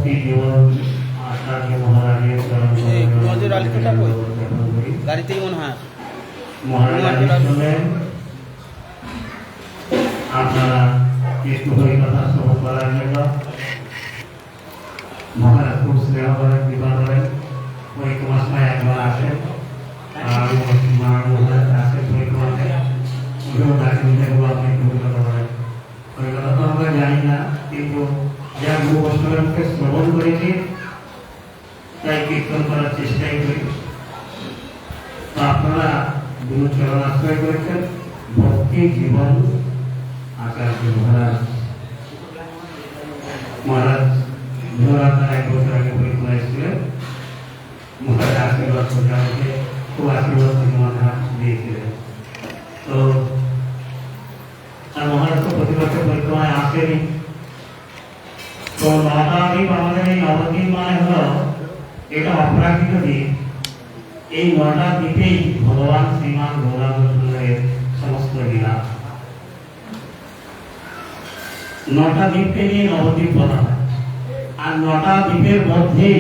ভক্তি জীবন আচার্য মহারাজের গাড়িতেই মনে হয় মহারাজ শুনলেন আপনারা একটু হয়ে কথা শ্রবণ করার জন্য মহারাজ খুব স্নেহ করেন কৃপা করেন পরিক্রমার সময় একবার আসেন আর মহারাজ আসেন পরিক্রমাতে উঠেও তাকে দেখবো আপনি কবিতা করেন কবিতা তো আমরা জানি না কিন্তু যা বহু বছরের মুখে শ্রবণ করেছি তাই কীর্তন করার চেষ্টাই করি তো আপনারা গুরু চরণ আশ্রয় করেছেন ভক্তি জীবন আচার্য মহারাজ মহারাজ ধরাতার এক বছর আগে পরিক্রমা এসেছিলেন মহারাজ আশীর্বাদ করে আমাকে খুব আশীর্বাদ থেকে মহারাজ দিয়েছিলেন তো মহারাজ তো প্রতি বছর পরিক্রমায় আসেনি তো নবদ্বীপ আমাদের এই নবদ্বীপ মানে হলো এটা অপ্রাকৃত দ্বীপ এই নটা দ্বীপেই ভগবান শ্রীমান গৌরাঙ্গের সমস্ত লীলা নটা দ্বীপকে নিয়ে নবদ্বীপ বলা হয় আর নটা দ্বীপের মধ্যে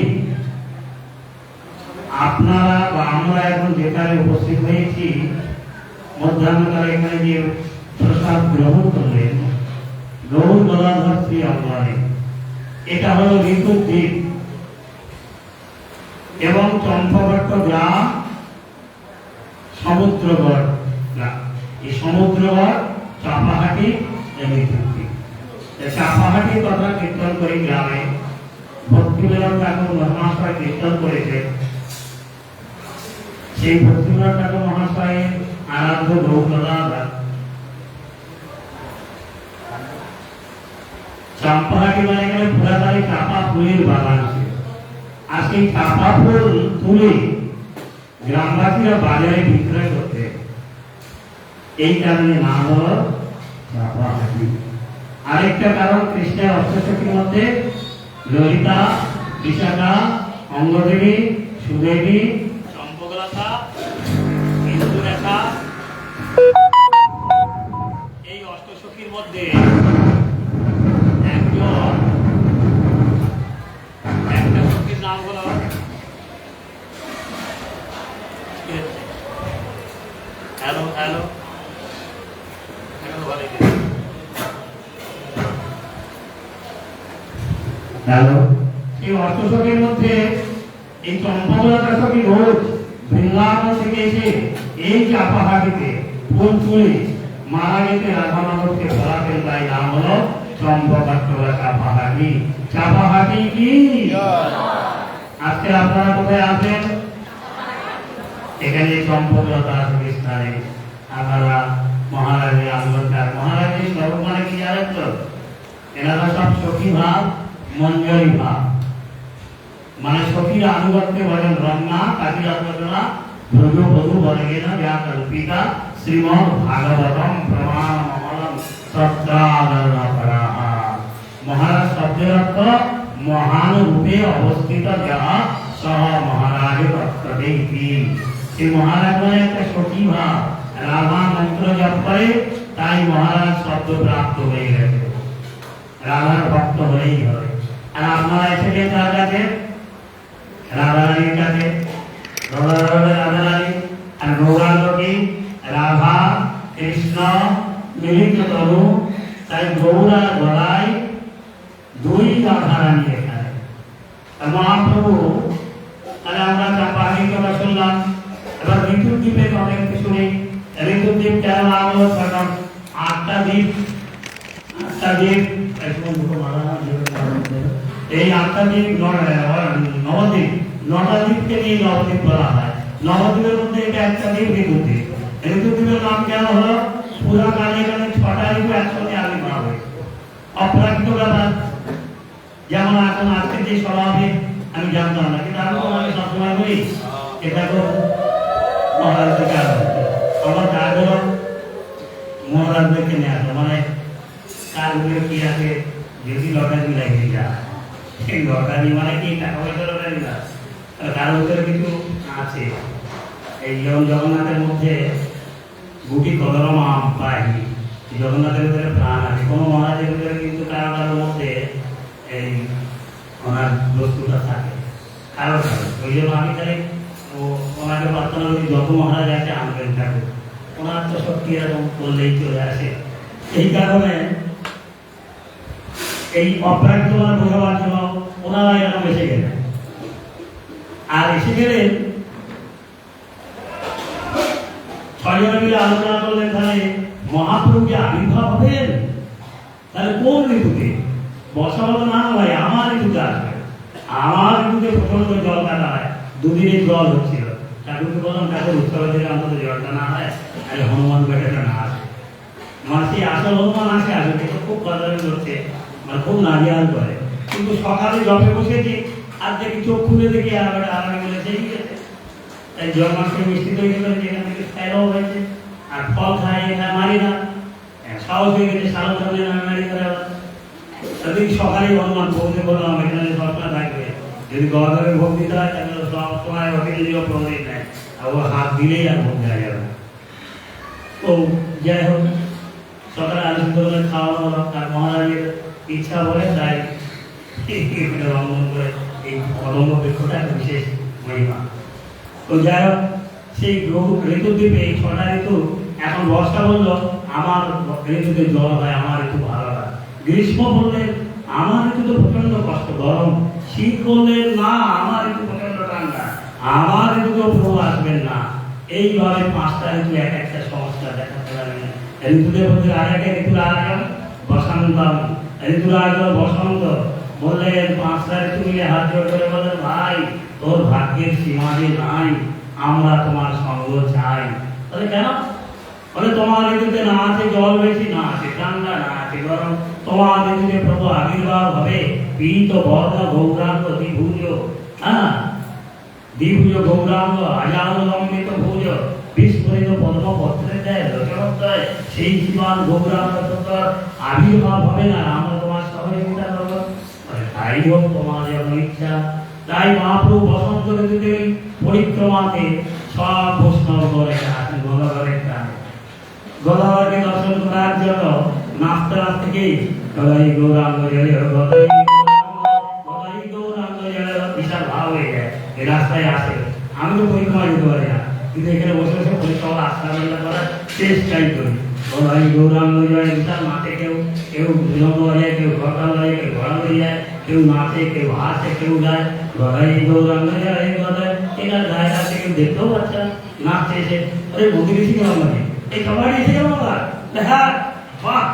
আপনারা বা আমরা এখন যেখানে উপস্থিত হয়েছি মধ্যাহ্নকালে এখানে যে প্রসাদ গ্রহণ করলেন গৌর গদাধর শ্রী অঙ্গনে এটা হলো ঋতু দ্বীপ এবং চম্পাবট্ট গ্রাম সমুদ্রগড় গ্রাম এই সমুদ্রগড় চাপাহাটি চাপাহাটি কথা কীর্তন করে গ্রামে ভক্তিবিনোদ ঠাকুর মহাশয় কীর্তন করেছে সেই ভক্তিবিনোদ ঠাকুর মহাশয়ের আরাধ্য গৌরদাদা চাম্পাহাটি মানে গেলে পুরাতালি চাপা ফুলের বাগান আছে আর সেই চাপা ফুল তুলে গ্রামবাসীরা বাজারে বিক্রয় করতে এই কারণে নাম হলো চাপাহাটি আরেকটা কারণ কৃষ্ণের অষ্টশক্তির মধ্যে ললিতা বিশাখা অঙ্গদেবী সুদেবী চম্পকলতা ইন্দুরেখা এই অষ্টসখীর মধ্যে একটা সখীর নাম হলো হ্যালো হ্যালো হ্যালো এই অষ্টসখীর মধ্যে এই চম্পকলতা সখী রোজ বৃন্দাবন থেকে এসে এই চাপাহাটিতে ফুল তুলে মারা গেছে রাধা মাধবকে বলাতেন তাই নাম হলো চম্পকলতা চাপাহাটি চাপাহাটি কি আজকে আপনারা কোথায় আছেন এখানে চম্পকলতা স্থানে আপনারা মহারাজের আন্দোলনকার মহারাজের স্বরূপ মানে কি জানেন তো এনারা সব সখী ভাব মঞ্জরি ভাব মানে সখীর আনুগত্যে বলেন রমনা কাজী আত্মজনা ভ্রজ বধু বর্গেন যা কল্পিতা শ্রীমদ ভাগবতম প্রমাণ মহলম সত্যাদরণপরাহ মহারাজ শব্দের অর্থ মহান রূপে অবস্থিত যাহা সহ মহারাজ তত্ত্বদেইতি সেই মহারাজ মানে একটা সখী ভাব রাধা মন্ত্র জপ করে তাই মহারাজ শব্দ প্রাপ্ত হয়ে গেছে রাধার ভক্ত হলেই হবে আর আপনারা এসেছেন তার কাছে রাধারানীর কাছে রাধারানী আর গৌরাঙ্গী রাধা কৃষ্ণ মিলিত তনু তাই গৌরা গলায় দুই রাধারানী এখানে মহাপ্রভু তাহলে আমরা চাপাহাটি কথা শুনলাম এবার ঋতুদ্বীপের কথা একটু শুনি ঋতুদ্বীপ কেন নাম হলো কারণ আটটা দ্বীপ এই আটটা দ্বীপ নবদ্বীপ নটা দ্বীপকে নিয়ে নবদ্বীপ বলা হয় নবদ্বীপের মধ্যে এটা একটা দ্বীপ ঋতুদ্বীপ ঋতুদ্বীপের নাম কেন হলো পুরাকালে এখানে ছটা ঋতু একসঙ্গে আবির্ভাব হয়েছে অপ্রাকৃত ব্যাপার যেমন এখন আজকে যে স্বভাবে আমি জানতাম না কিন্তু আমি সবসময় বলি এটা তো মহারাজ থেকে আমার কাজও মহারাজদেরকে নিয়ে আসে মানে কাজগুলো কি আছে যদি লটারি লাগিয়ে যায় সেই লটারি মানে কি টাকা পয়সা লটারি না কারো ভিতরে কিছু আছে এই যেমন জগন্নাথের মধ্যে গুটি কলরম আম পাহি জগন্নাথের ভিতরে প্রাণ আছে কোনো মহারাজের ভিতরে কিন্তু কারো কারোর মধ্যে এই ওনার বস্তুটা থাকে কারো কারো। ওই জন্য আমি তাহলে ওনাকে প্রার্থনা করি যত মহারাজ আছে আনবেন ঠাকুর, ওনার তো শক্তি এরকম করলেই চলে আসে। এই কারণে এই অপ্রাকৃত বোঝাবার জন্য ওনারা এরকম এসে গেলেন। আর এসে গেলেন ছয়জন মিলে আলোচনা করলেন তাহলে মহাপ্রভু যে আবির্ভাব হবেন তাহলে কোন ঋতুতে? বর্ষা বলো না ভাই, আমার ঋতুতে আসবে। আমার ঋতুতে প্রচন্ড জল কাটা হয়, দুদিনের জল হচ্ছিল। ঠাকুরকে বললাম ঠাকুর উৎসবের দিকে অন্তত জলটা না হয়, তাহলে হনুমান বেটাটা না আসে। মানে সেই আসল হনুমান আসে কিন্তু খুব কদারি করছে, মানে খুব নাজিয়াল করে। কিন্তু সকালে জপে বসেছি আর দেখি চোখ খুলে দেখি আর আরামে বলে সেই গেছে। তাই জন্মাষ্টমী মিষ্টি তৈরি করে যেখান থেকে খাইলেও হয়েছে, আর ফল খাই এখানে মারি না, সাহস হয়ে গেছে সারা ধরনের নামে মারি করে। তাদের সকালে হনুমান ভোগতে বললাম এখানে সবসময় থাকবে, যদি গদাধরের ভোগ দিতে হয় তাহলে সব সময় ওকে যদি প্রতিদিন নেয় আর ও হাত দিলেই আর ভোগ দেওয়া যাবে। তো যাই হোক সকালে আলোচিত করে খাওয়া হলো, তার মহারাজের ইচ্ছা বলে তাই রন্ধন করে এই অদম্য বৃক্ষটা একটা বিশেষ মহিমা। তো যাই হোক সেই ঋতুদ্বীপে এই 6টা ঋতু, এখন বর্ষা বললো আমার ঋতুতে জল হয়, আমার ঋতু ভালো হয়। গ্রীষ্ম বললেন আমার ঋতু তো প্রচন্ড কষ্ট গরম। শীত বললেন না আমার ঋতু প্রচন্ড ঠান্ডা, আমার ঋতুতেও প্রভু আসবেন না। এইভাবে 5টা ঋতু এক একটা সমস্যা দেখাতে পারেন। ঋতুদের মধ্যে আর একটা ঋতুর আগে বসন্ত, ঋতুর আগে বসন্ত বললেন 5টা ঋতু মিলে হাত জোড় করে বলেন ভাই তোর ভাগ্যের সীমাদি নাই, আমরা তোমার সঙ্গ চাই। তাহলে কেন? বলে তোমার ঋতুতে না আছে জল বেশি, না আছে ঠান্ডা, না আছে গরম। তোমার ঋতুতে প্রভু আবির্ভাব হবে পীত বর্ণ গৌরাঙ্গ দ্বিভুজ, হ্যাঁ দ্বিভুজ গৌরাঙ্গ আজানুলম্বিত ভুজ বিস্ফোরিত পদ্মপত্রে দেয় লোচনোদয়, সেই জীবন গৌরাঙ্গ আবির্ভাব হবে না, আমরা তোমার সহযোগিতা করবো। তাই হোক তোমার যেমন ইচ্ছা। তাই মহাপ্রভু বসন্ত ঋতুতে পরিক্রমাতে সব বৈষ্ণব করে আসেন গদাধরের টানে। গদাধরকে দর্শন করার জন্য নাচতে নাচতে গদাই গৌরাঙ্গ জয় গদাই গৌরাঙ্গ জয় বিশাল ভাব হয়ে যায়। এই রাস্তায় আসে, আমি তো পরিক্রমা যেতে পারি না, কিন্তু এখানে বসে বসে পরিক্রমা আস্থা মেলা করার চেষ্টাই করি। গদাই গৌরাঙ্গ জয় বিশাল মাঠে কেউ কেউ বিলম্ব যায়, কেউ ঘটা যায়, কেউ ঘোড়া হয়ে যায়, কেউ নাচে, কেউ হাসে, কেউ গায়। গদাই গৌরাঙ্গ জয় গদাই এটা গায়ে আছে, কেউ দেখতেও পাচ্ছে নাচছে এসে। আরে মন্দিরে এসে গেলাম মানে এই সবাই এসে গেল হ্যাঁ বাহ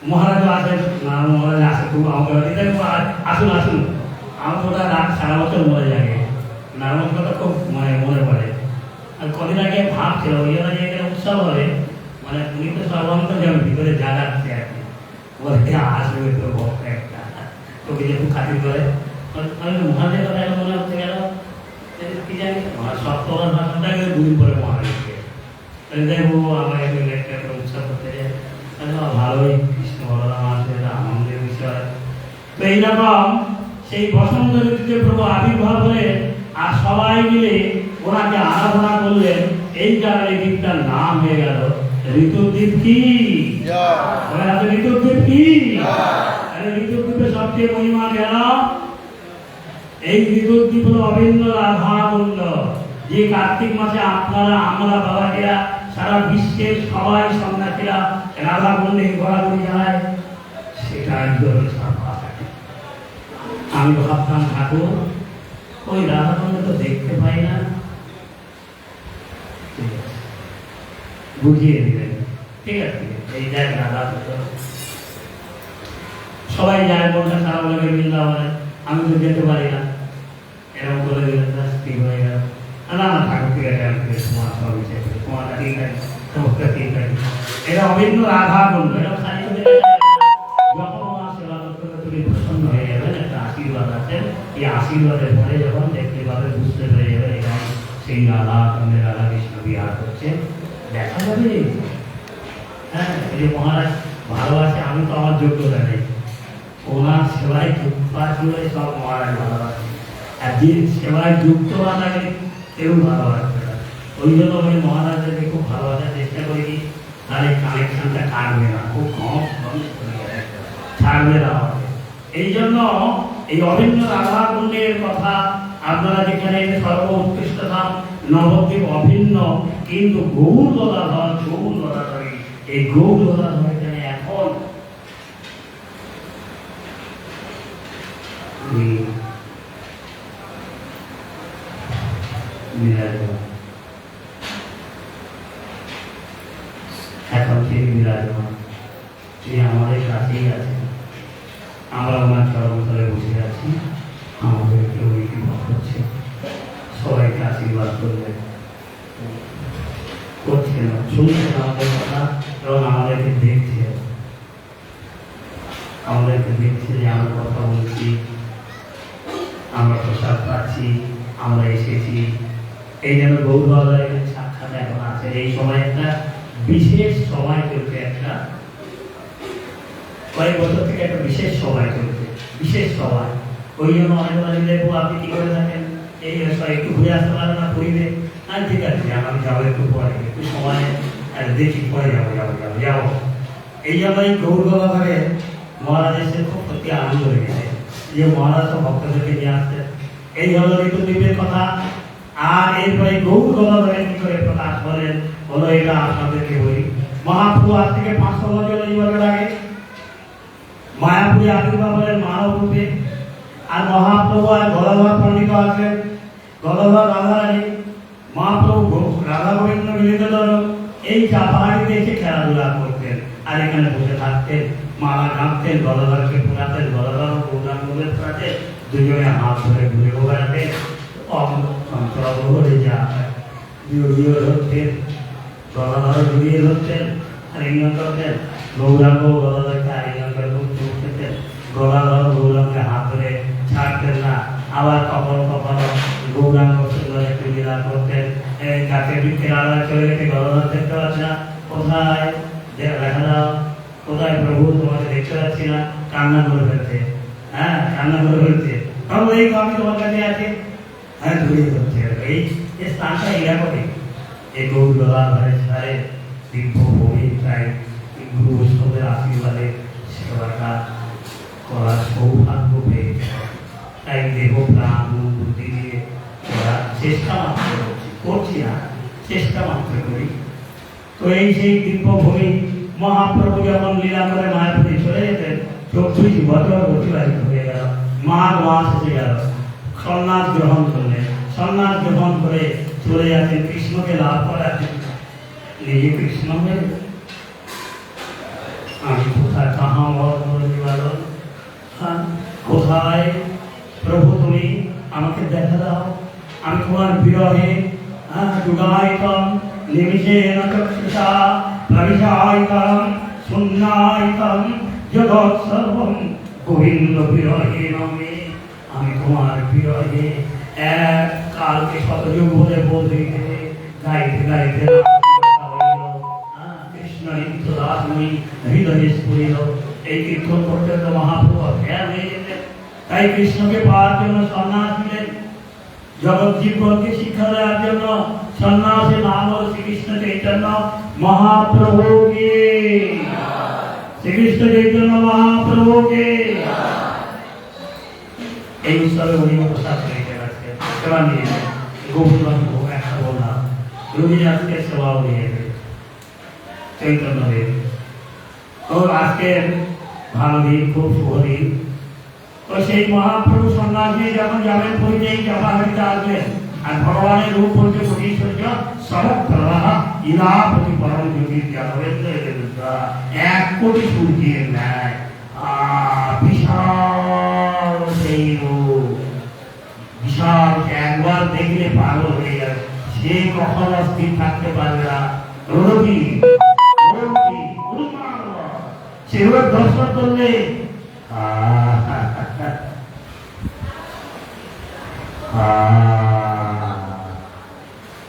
মহারাজ আসেন না, মহারাজ আসে খুব আমাকে আসুন আসুন। আমার তো ওটা রাত সারা বছর মরে যায়, নারায়ণ কথা খুব মানে মনে পড়ে। আর কদিন আগে ভাবছিল ওই জন্য যে এখানে উৎসব হবে, মানে উনি তো সর্বান্ত যেমন ভিতরে জাগাচ্ছে আর কি, বলে আসবে তো ভক্ত একটা তোকে যে খুব খাতির করে। মহারাজের কথা এখন মনে হচ্ছে গেল কি জানি সপ্তমার ভাষণটা গেলে 2 দিন পরে মহারাজ দেখবো আমার একটা উৎসব করতে যায়, ভালোই কৃষ্ণ বলরাম আসবে, আনন্দের বিষয়। তো এইরকম সেই বসন্ত ঋতুতে প্রভু আবির্ভাব হলে আর সবাই মিলে ওনাকে আরাধনা করলেন। এই কারণে দ্বীপটার নাম হয়ে গেল ঋতুদ্বীপ। কি ঋতুদ্বীপ? কি ঋতুদ্বীপে সবচেয়ে মহিমা গেল এই ঋতুদ্বীপ হল অভিন্ন রাধা কুণ্ড, যে কার্তিক মাসে আপনারা আমরা বাবাজিরা সারা বিশ্বের সবাই সন্ন্যাসীরা রাধা কুণ্ডে ঘোরাঘুরি যায়, সেটাই হল সাফা। আমি ভাবতাম ঠাকুর ওই রাধা কুণ্ডে তো দেখতে পাই না, বুঝিয়ে দিলেন। ঠিক আছে, এই দেখ রাধা কুণ্ড সবাই যায়, মনটা খারাপ লাগে বৃন্দাবনে, আমি তো যেতে পারি না, এরকম করে দিলেন ঠিক হয়ে গেল। না ঠাকুর ঠিক আছে তোমার সব ইচ্ছে তোমারটা ঠিক আছে, তোমারটা ঠিক আছে। এটা অভিন্ন রাধা কুণ্ড, এটা খালি যখন ওনার সেবা করতে তুমি প্রসন্ন হয়ে যাবেন, একটা আশীর্বাদ আছে, এই আশীর্বাদের পরে যখন দেখতে পাবে বুঝতে পেরে যাবে এখানে সেই রাধা কুণ্ডে রাধা কৃষ্ণ বিহার করছে, দেখা যাবে। হ্যাঁ, এই যে মহারাজ ভালোবাসে, আমি তো আমার যোগ্যতা নেই, ওনার সেবায় যুক্ত আছি বলে সব মহারাজ ভালোবাসে। আর যে সেবায় যুক্ত না থাকে কেউ ভালোবাসবে না। ওই জন্য আমি মহারাজকে খুব ভালোবাসার চেষ্টা করি, তাহলে কানেকশনটা কাটবে না, খুব কম ছাড়বে না আমাকে। এই জন্য এই অভিন্ন রাধা কুণ্ডের কথা আপনারা যেখানে সর্ব উৎকৃষ্ট ধাম নবদ্বীপ অভিন্ন, কিন্তু গৌর গদাধর এই গৌর গদাধর এখানে এখন এখন তিনি বিরাজমান, তিনি আমাদের কাছেই আছেন। আমরা ওনার চরমতলে বসে আছি, আমাদেরকে ওই হচ্ছে সবাইকে আশীর্বাদ করবেন, করছেন, শুনছেন আমাদের কথা এবং আমাদেরকে দেখছে যে আমরা কথা বলছি, আমরা প্রসাদ পাচ্ছি, আমরা এসেছি। এই যেন গৌরবাদের সাক্ষাৎ এখন আছে। এই সময় একটা বিশেষ সময় চলছে, একটা কয়েক বছর থেকে একটা বিশেষ সময় চলছে, বিশেষ সময়। ওই জন্য অনেক মানুষ দেখবো আপনি কি করে থাকেন, এই একটু ঘুরে আসতে পারেন না পুরীতে, আর ঠিক আছে আমি যাবো একটু পরে, একটু সময় দেখি পরে যাবো। এই জন্য এই গৌরবাদের মহারাজের সে খুব সত্যি আনন্দ লেগেছে যে মহারাজ তো ভক্তদেরকে নিয়ে আসতেন। এই হলো ঋতুদ্বীপের কথা। আর এরপরে গৌর গদাধরের কি করে প্রকাশ করেন হলো এটা আপনাদেরকে বলি। মহাপ্রভু আজ থেকে 500 বছর এই বছর আগে মায়াপুরে আবির্ভাব হলেন মানব রূপে। আর মহাপ্রভু আর গদাধর পণ্ডিত আছেন, গদাধর রাধারানী, মহাপ্রভু রাধা গোবিন্দ মিলিত এই চাপাহাড়িতে এসে খেলাধুলা করতেন আর এখানে বসে থাকতেন, মালা গাঁথতেন, গদাধরকে ফোরাতেন, গদাধর গৌরাঙ্গদের ফোরাতেন, দুজনে হাত ধরে ঘুরে বেড়াতেন, গৌরাঙ্গ গদাধরকে আলিঙ্গন গদাধর গৌরাঙ্গকে হাত ধরে ছাড়তেন না। আবার কখনো কখনো গৌরাঙ্গ সুন্দর একটু লীলা করতেন। গাছের বৃক্ষের আলাদা চলে গেছে, গদাধর দেখতে পাচ্ছে না, কোথায় দেখা দাও, কোথায় প্রভু তোমাকে দেখতে পাচ্ছি না, কান্না করে ফেলছে। হ্যাঁ, কান্না করে ফেলছে, প্রভু এই আমি তোমার কাছে আছে, হ্যাঁ ধরিয়ে ধরছে। এই স্থানটা এরকমই, এই গৌর গদাধরের সারে দিব্য ভূমি, তাই গুরু বৈষ্ণবের আশীর্বাদে সেবাটা করার সৌভাগ্য পেয়েছে। তাই দেহ প্রাণ বুদ্ধি দিয়ে করার চেষ্টা মাত্র করছি না, চেষ্টা মাত্র করি। তো এই সেই দিব্য ভূমি মহাপ্রভু যখন লীলা করে মায়াপুরে চলে যেতেন, 24 বছর অতিবাহিত হয়ে গেল, মাঘ মাস এসে গেল, সন্ন্যাস গ্রহণ করলেন। সন্ন্যাস গ্রহণ করে চলে যাচ্ছেন কৃষ্ণকে লাভ করার জন্য। নিজে কৃষ্ণ হয়ে আমি কোথায় কাহা বলন, কোথায় প্রভু তুমি আমাকে দেখা দাও, আমি তোমার বিরহে যুগায়িতম নিমিষেন চক্ষুষা প্রবিশায়িতম শূন্যায়িতম জগৎ সর্বম গোবিন্দ বিরহে নমে। আমি তোমার বিরহে এক কালকে শতযুগ বলে বলতে গাইতে গাইতে কৃষ্ণ নিত্য দাসময়ী হৃদয়ে স্ফুরিল। এই কীর্তন করতে তো মহাপ্রভু ধ্যান হয়ে যেতেন। তাই কৃষ্ণকে পাওয়ার জন্য সন্ন্যাস দিলেন, জগৎ জীবনকে শিক্ষা দেওয়ার জন্য। সন্ন্যাসের নাম হল শ্রীকৃষ্ণ চৈতন্য মহাপ্রভুকে, শ্রীকৃষ্ণ চৈতন্য মহাপ্রভুকে। এই উৎসবে উনি প্রসাদ হয়ে গেছে, সেবা নিয়ে গোবিন্দ একটা বললাম, রবি আজকে সেবাও নিয়ে চৈতন্য দেব। তো আজকের ভালো দিন, খুব শুভ দিন। তো সেই মহাপ্রভু সন্ন্যাস নিয়ে যখন যাবেন পরিচয় চাপাহাড়িতে আসবেন, আর ভগবানের রূপ বলছে কোটিশ্বর্য সড়ক প্রবাহ ইলাপতি পরম জ্যোতি যাদবেন্দ্র, 1 কোটি সূর্যের ন্যায় বিশাল সেই রূপ, বিশাল, একবার দেখলে পাগল হয়ে যাবে, সে কখনো স্থির থাকতে পারবে না। রবি সেগুলো দর্শন করলে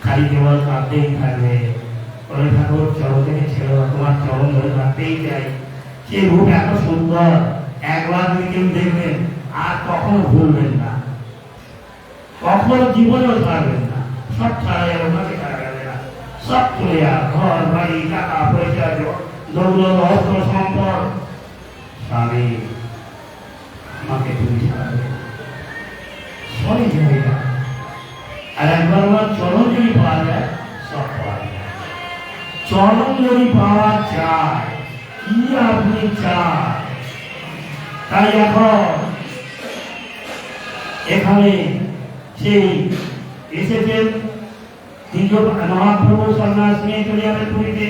খালি কেবল কাঁদতেই থাকবে, বলে ঠাকুর চরণ থেকে ছেড়ে তোমার চরণ ধরে কাঁদতেই চাই। সে রূপ এত সুন্দর, একবার যদি কেউ দেখবেন আর কখনো ভুলবেন না, কখনো জীবনেও ছাড়বেন না। সব ছাড়া যাবে, ওখানে ছাড়া যাবে না, সব চলে যাবে, ঘর বাড়ি টাকা পয়সা দৌলত অস্ত্র সম্পদ। স্বামী মাকে তুমি ছাড়াবে সবই জায়গা। আর একবার আমার চরণ যদি পাওয়া যায় সব পাওয়া যায়। চরণ যদি পাওয়া যায় কি আপনি চান। তাই এখন এখানে সেই এসেছেন দ্বিতীয় মহাপ্রভু সন্ন্যাস নিয়ে চলে যাবেন পুরীতে।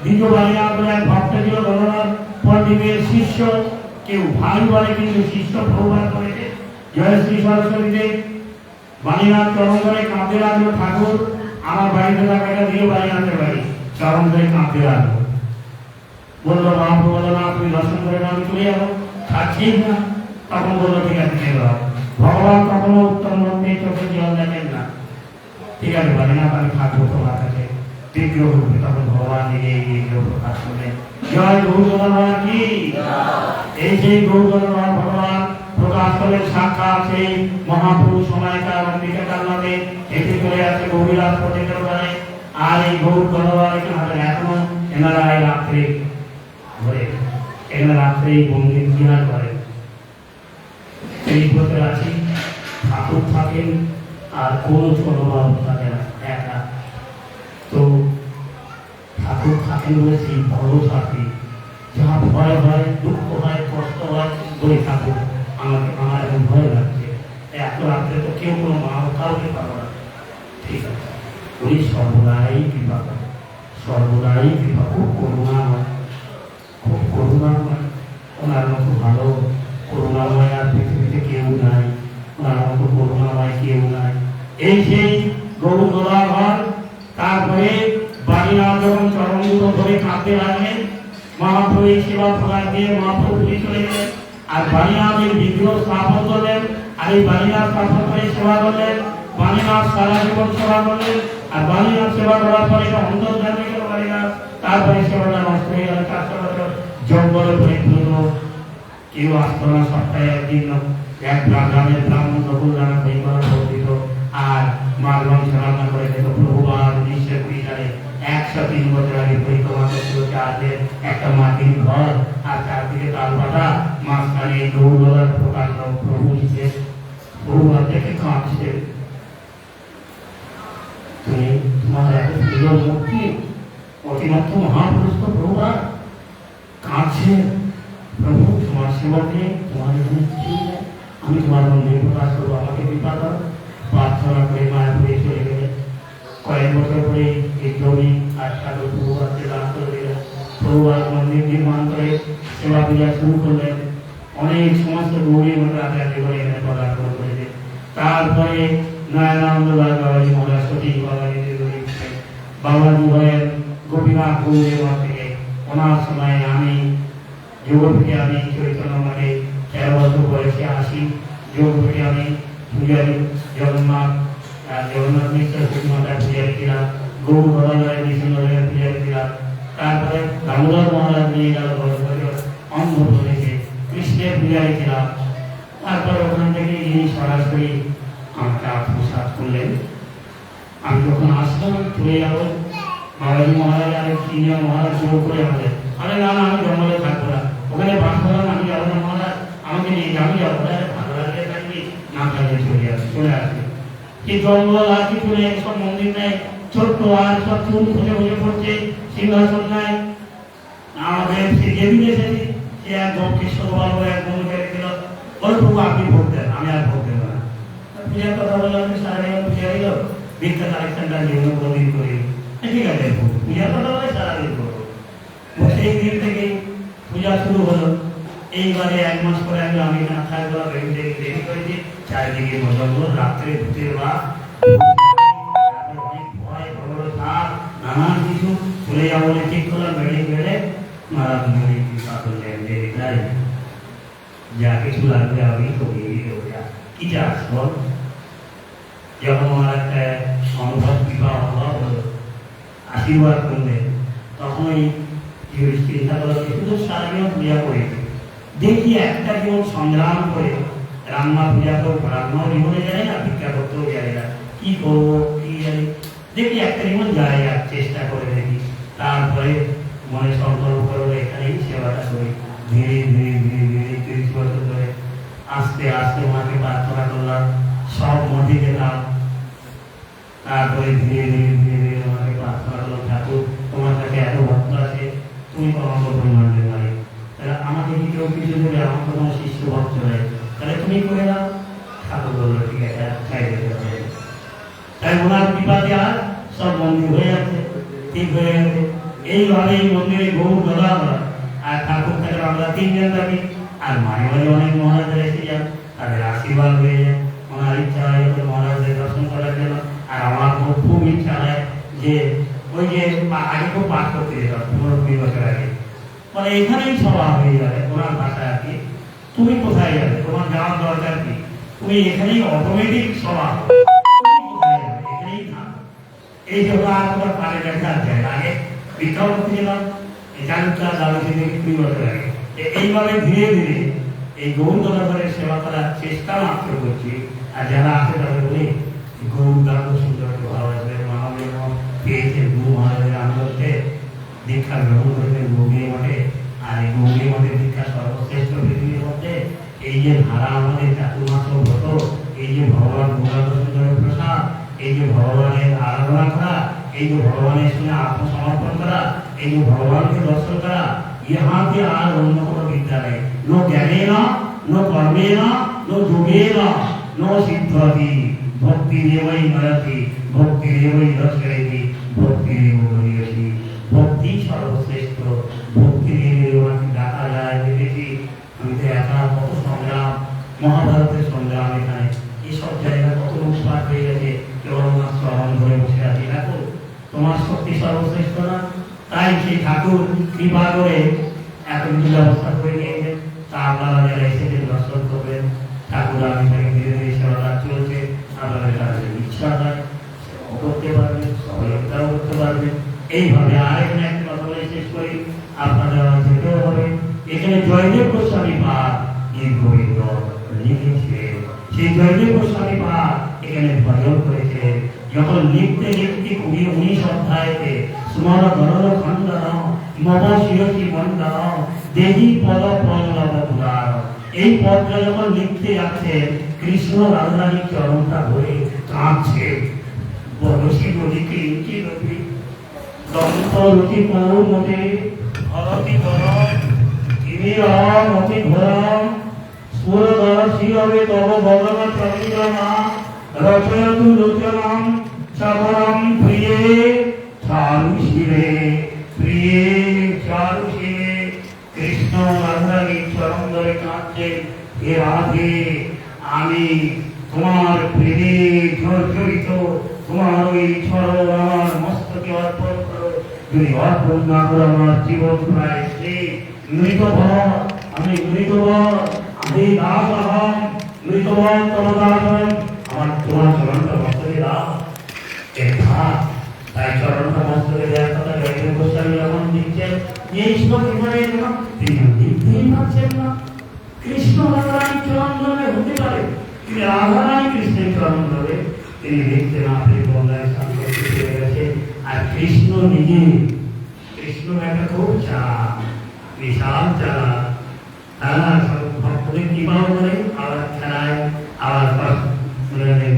দ্বিতীয় বাড়িয়া বলে এক ভক্ত ছিল গভর্নর পন্ডিতের শিষ্য, কেউ ভাই বলে কিন্তু শিষ্য প্রভাব করেছে। জয় শ্রী সরস্বতীতে বাণীনাথ চরণ ধরে কাঁদতে লাগলো, ঠাকুর আমার বাড়িতে টাকাটা দিয়ে বাণীনাথের বাড়ি। চরণ ধরে কাঁদতে লাগলো, বললো মহাপ্রভু বললো না তুমি দর্শন করে না আমি চলে যাবো, থাকছেই না। তখন বললো ঠিক আছে চলে যাও। ভগবান কখনো উত্তম মধ্যে চোখে জল দেখেন না, ঠিক আছে বাণীনাথ আমি থাকবো তোমার কাছে। বিগ্রহ রূপে তখন ভগবান নিজে এই বিগ্রহ প্রকাশ করলেন। জয় গৌরধন কি, এই সেই গৌরধন ভগবান প্রকাশ করলেন সাক্ষাৎ সেই মহাপুরুষ সময়কার অম্বিকার নামে এটি করে আছে গৌরীরাজ প্রতিকার করে। আর এই গৌর গণবান এখনো এনারা এই রাত্রে ঘরে, এখানে রাত্রে এই বন্দির বিহার করে। এই বছর আছি ঠাকুর থাকেন আর কোনো ছোটবাবু থাকে না, একা। তো ঠাকুর থাকেন বলে সেই বড় থাকি যা ভয় হয়, দুঃখ হয়, কষ্ট হয় বলে ঠাকুর আমাকে আমার এখন ভয় লাগছে। এত রাত্রে তো কেউ কোনো মা কাউকে পাবো না। ঠিক আছে, উনি সর্বদাই কৃপা করে, সর্বদাই কৃপা, খুব করুণা হয়, খুব করুণা হয়। ওনার মতো ভালো করুণাময় আর পৃথিবীতে কেউ নাই, ওনার মতো করুণাময় কেউ নাই। এই সেই গরু গোলা ঘর। তারপরে বাণীনাথ যখন চরণগুলো ধরে কাঁদতে লাগলেন, মহাপ্রভু এই সেবা প্রকাশ দিয়ে মহাপ্রভু চলে গেলেন। আর বাণীনাথের বিগ্রহ স্থাপন করলেন, আর এই বাণীনাথ স্থাপন করে সেবা করলেন। বাণীনাথ সারা জীবন সেবা করলেন। আর বাণীনাথ সেবা করার পরে অন্তর্ধান হয়ে গেল বাণীনাথ। তারপরে সেবাটা নষ্ট হয়ে গেল, 400 বছর জঙ্গলে পরিপূর্ণ, কেউ আসতো না। সপ্তাহে একদিন এক গ্রামের ব্রাহ্মণ নকুল নামে পরিবার বর্ধিত আর মাগরঞ্চ রান্না করে যেত। প্রভুবার 1920 সালে 103 বছর আগে পরিক্রমা করছিল চাঁদের একটা মাটির ঘর আর চারদিকে তালপাতা, মাঝখানে গৌরদার প্রকাণ্ড প্রভু নিচে। প্রভুবার দেখে কাঁদছে, তুমি তোমার এত প্রিয় মূর্তি অতিমাত্র মহাপুরুষ তো প্রভুবার কাঁদছে। প্রভু তোমার সেবকে তোমার এখানে কিছু নেই, আমি তোমার মন্দির প্রকাশ করবো, আমাকে কৃপা করো। প্রার্থনা করে মায়াপুরে চলে গেলে। কয়েক বছর পরে এই জমি আর সাধু প্রভুবাদকে দান করে দিলেন। প্রভুবাদ মন্দির নির্মাণ করে সেবা পূজা শুরু করলেন। অনেক সমস্ত গৌরী মতো আগে করে এখানে পদার্পণ করেছে। তারপরে নয়নানন্দ দাস বাবাজি মহারাজ সঠিক বাবাজি বাবাজি হলেন গোপীনাথ গৌরী মঠ থেকে। ওনার সময় আমি যোগপীঠে আমি চৈতন্য মানে 13 বছর বয়সে আসি। যোগপীঠে আমি পূজারী জগন্নাথ মিশ্র সুমাতার পূজারী ছিলাম, গৌর ভগবানের নৃসিংহের পূজারী ছিলাম। তারপরে দামোদর মহারাজ নিয়ে গেল অন্ধ্রপ্রদেশে, কৃষ্ণের পূজারী ছিলাম। তারপরে ওখান থেকে ইনি সরাসরি আমাকে আত্মসাৎ করলেন। আমি যখন আসলাম চলে যাবো, বাবাজি মহারাজ আর তিনজন মহারাজ শুরু করে আমাদের, আরে না না আমি জঙ্গলে থাকবো না, ওখানে বাস করলাম, আমি যাবো না মহারাজ, আমাকে নিয়ে আমি যাবো না, ভালো লাগলে থাকবি, না থাকলে চলে আসবে। কি জঙ্গল আর কিছু নেই, সব মন্দির নেই, ছোট্ট আর সব চুল খুঁজে বসে পড়ছে, সিংহাসন নাই। আমাদের যেদিন এসেছি সে একদম কৃষ্ণগোপাল এক ব্রহ্মচারী ছিল, বল প্রভু আপনি ভোট দেন, আমি আর ভোট দেবো না। পূজার কথা বলে আমি সারা পূজা দিল, ভিক্ষা কালেকশনটা নিয়ম প্রদিন করি, ঠিক আছে পূজার কথা বলে সারাদিন করবো। সেই দিন থেকে পূজা শুরু হলো। এইবারে 1 মাস পরে আমি না থাকবো, রেডি করেছি, চারিদিকে জঙ্গল, রাত্রে ভূতের বাস, অনেক ভয়, বড় সাপ, নানান কিছু। চলে যাবো বলে ঠিক করলাম, বেরিয়ে গেলে মারা দুজনে যা কিছু লাগবে আমি করিয়ে দেবো, কি চাস বল। যখন আমার একটা অনুভব বিবাহ হলো, আশীর্বাদ করলেন, তখন ওই চিন্তা করলাম শুধু সারাদিন পূজা করে দেখি একটা জীবন সংগ্রাম করে রান্না পূজা করবো, রান্নাও জীবনে যায় না, ভিক্ষা করতেও যায় না, কি করবো কি জানি, দেখি একটা জীবন যায় আর চেষ্টা করে দেখি। তারপরে মনে সংকল্প করবো এখানেই সেবাটা করি। ধীরে ধীরে ধীরে ধীরে 30 বছর ধরে আস্তে আস্তে মাকে প্রার্থনা করলাম, সব মধ্যে গেলাম। তারপরে ধীরে ধীরে ধীরে ধীরে আমাকে প্রার্থনা করলো, ঠাকুর তোমার কাছে এত ভক্ত আছে, তুমি তো আমাকে ব্রহ্মাণ্ডের মালিক, তাহলে আমাকে কি কেউ কিছু দেবে? আমার তো কোনো শিষ্য ভক্ত নেই, তাহলে তুমি করে দাও। ঠাকুর বললো ঠিক আছে, চাই দিতে হবে। তাই ওনার কৃপাতে আর সব মন্দির হয়ে যাচ্ছে, ঠিক হয়ে গেছে। এইভাবে এই মন্দিরে গৌর গদা হয়। আর ঠাকুর থেকে আমরা তিনজন থাকি, আর মাঝে মাঝে অনেক মহারাজরা এসে যান, তাদের আশীর্বাদ হয়ে যায়। ওনার ইচ্ছা হয় যখন মহারাজদের দর্শন করার জন্য। আর আমার খুব ইচ্ছা হয় যে ওই যে আগে খুব পাঠ করতে যেতাম 15-20 বছর আগে, মানে এখানেই সভা হয়ে যাবে ওনার ভাষায় আর কি। তুমি কোথায় যাবে, তোমার যাওয়ার দরকার কি, তুমি এখানেই অটোমেটিক সভা হবে, এখানেই থাকো। এই জন্য আর তোমার পারে দেখা যায় আগে বিক্ষাও করতে গেলাম, এখানটা দাবি থেকে 20 বছর আগে। এইভাবে ধীরে ধীরে এই গৌর দরবারের সেবা করার চেষ্টা মাত্র করছি। আর যারা আছে তাদের বলি গৌর দান সুন্দর ভালোবাসবে, মানবের পেয়েছে গুরু মহারাজের আনন্দে দীক্ষা গ্রহণ করবেন গৌরী মঠে। আর এই গৌরী মঠের দীক্ষা সর্বশ্রেষ্ঠ পৃথিবীর মধ্যে। এই যে ধারা আমাদের চাতুর্মাস ব্রত, এই যে ভগবান গুণাগত সুন্দর প্রসাদ, এই যে ভগবানের আরাধনা করা, এই যে ভগবানের সঙ্গে আত্মসমর্পণ করা, এই যে ভগবানকে দর্শন করা, ইহাতে আর অন্য কোনো বিদ্যা নেই। নো জ্ঞানে না, নো কর্মে না, নো যোগে না, নো সিদ্ধি। ভক্তি দেবই নরতি, ভক্তি দেবই দর্শয়তি, ভক্তি দেব হরিয়সি। ভক্তি সর্বশ্রেষ্ঠ, ভক্তি দেবের ওনাকে ডাকা যায়। দেখেছি আমি তো একা কত সংগ্রাম, মহাভারতের সংগ্রাম, এখানে এইসব জায়গায় কত লুটপাট হয়ে গেছে, কেবলমাত্র আমার ধরে বসে আছি। দেখো তোমার শক্তি সর্বশ্রেষ্ঠ না? তাই সেই ঠাকুর কৃপা করে এত কিছু ব্যবস্থা করে নিয়েছেন। তা আপনারা যারা এসেছেন দর্শন করবেন। ঠাকুর আমি ধীরে ধীরে সেবাটা চলছে, আপনাদের কাছে ইচ্ছা হয় করতে পারবেন, সহযোগিতাও করতে পারবেন। এইভাবে আর এখানে একটা কথা বলে শেষ করি, আপনারা যেতেও হবে। এখানে জয়দেব গোস্বামী পাঠ গীত গোবিন্দ লিখেছে, সেই জয়দেব গোস্বামী পাঠ এখানে ভজন করেছে। যখন লিখতে লিখতে 19 অধ্যায়তে স্মর গরল খণ্ডন মম শিরসি মণ্ডন দেহি পদ পল্লব পুরাণ, এই পদটা যখন লিখতে যাচ্ছে কৃষ্ণ রাধারানীর চরণটা ধরে কাঁদছে। বরসি বলিকে ইঞ্চি রবি দন্ত রুচি পৌমতে ভরতি গরম ইমি অতি ঘোরম সুরদর্শি হবে তব ভগব চন্দ্রমা রচয়তু লোচনম সবরম প্রিয়ে চারুশিরে, প্রিয়ে চারুশিরে। কৃষ্ণ রাধারানীর চরণ ধরে কাঁদছে, হে রাধে আমি তোমার প্রেমে জর্জরিত, তোমার ওই চরণ আমার মস্তকে অর্পণ করো। যদি অর্পণ না করো আমার জীবন প্রায় শেষ। মৃতভর আমি, মৃতভর আমি, দাস অহম মৃতভর তব দাসম। আমার তোমার চরণটা মস্তকে দাও, তাই চরণটা মস্তকে দেওয়ার কথা জয়দেব গোস্বামী যখন দিচ্ছেন, এই শ্লোক এখানে তিনি লিখতেই পারছেন না। কৃষ্ণ রাধারানী চরণ ধরে হতে পারে, তিনি রাধারানী কৃষ্ণের চরণ ধরে তিনি লিখতে না পেরে বন্যায় স্নান করতে চলে গেছে। আর কৃষ্ণ নিজে, কৃষ্ণ একটা খুব চালা, বিশাল চালা, তারা ভক্তদের কৃপাও করে, আবার খেলায়, আবার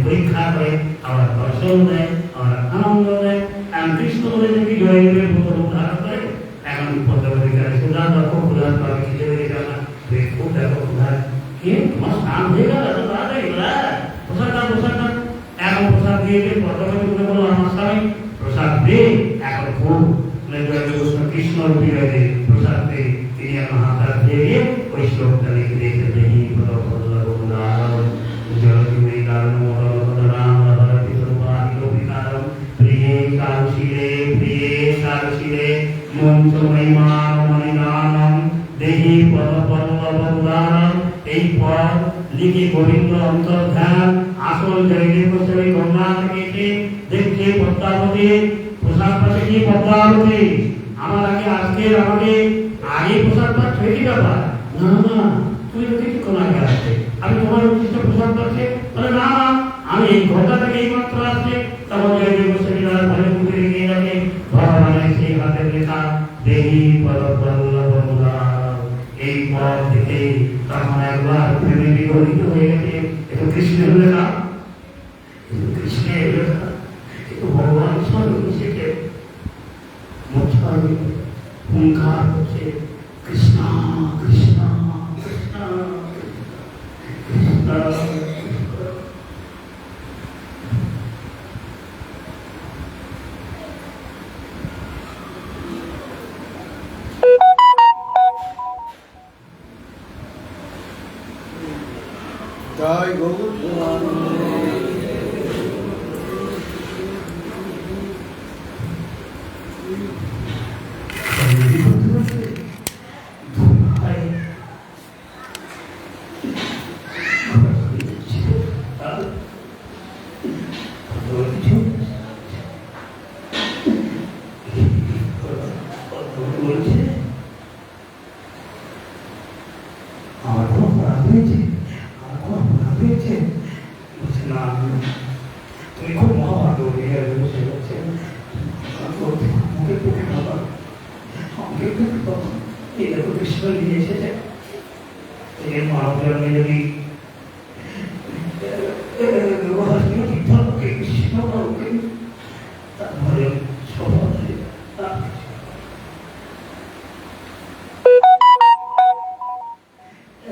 পরীক্ষা করে, আবার দর্শন দেয়, আবার আনন্দ দেয়। আর কৃষ্ণ বলে যদি জয়দেবের মতো ধারণ করে, এখন পদ্মাবতীকারে সুধা দেখো, ক্ষুধা আমি খিচে বেরিয়ে যাও না, খুব দেখো ক্ষুধা কি তোমার স্নান হয়ে গেল এত তাড়াতাড়ি, প্রসাদ এখন প্রসাদ দিয়ে পদ্মাবতী বলে বলো আমার স্বামী প্রসাদ দে, এখন খুব কৃষ্ণ রূপী হয়ে প্রসাদ দে। তিনি এখন হাত দিয়ে ওই শ্লোকটা লিখে দিয়েছে, দেহি জলজুরি কারণ রাম রাধারতি স্বরূপাহি গোপিকারম প্রিয়ে কারুশিরে, প্রিয়ে কারুশিরে মঞ্চময়ী মান মণিগানম দেহি পদ পল্লব পুরাণম। এই পদ লিখে গোবিন্দ অন্তর্ধান আসল জয়দেব গোস্বামী গঙ্গা থেকে এসে দেখছে পদ্মাবতী প্রসাদ পাশে কি পদ্মাবতী আমার আগে আজকে আমাকে আগে প্রসাদ পাচ্ছ, কি ব্যাপার? না না তুমি তো কিছুক্ষণ আগে আসছে, আমি তোমার উদ্দেশ্য প্রসাদ পাচ্ছে, বলে না না আমি এই ঘরটা থেকে এই মাত্র আসছে। তখন জয়দেব গোস্বামী ঘরে মুখে রেখে যাবে ভগবানের সেই হাতের লেখা দেহি পদ পল্লব পুরাণ। এই পদ থেকে তখন একবার প্রেমে বিগলিত হয়ে গেছে, একটু কৃষ্ণ হলে না, একটু কৃষ্ণ হলে না, একটু ভগবান স্বরূপ নিজেকে মোছার হুঙ্কার হচ্ছে কৃষ্ণ কৃষ্ণ কৃষ্ণ কৃষ্ণ। জয় গৌর আমার কোনো অপরাধ হয়েছে, আমার কোনো অপরাধ হয়েছে? বলছে না, তুমি খুব মহাভাগ্য হয়ে বসে যাচ্ছে, এই দেখো কৃষ্ণ নিয়ে এসেছে, এই মানব জন্মে যদি ব্যবহার ঠিকঠাক কৃষ্ণ তারপরে স্বভাব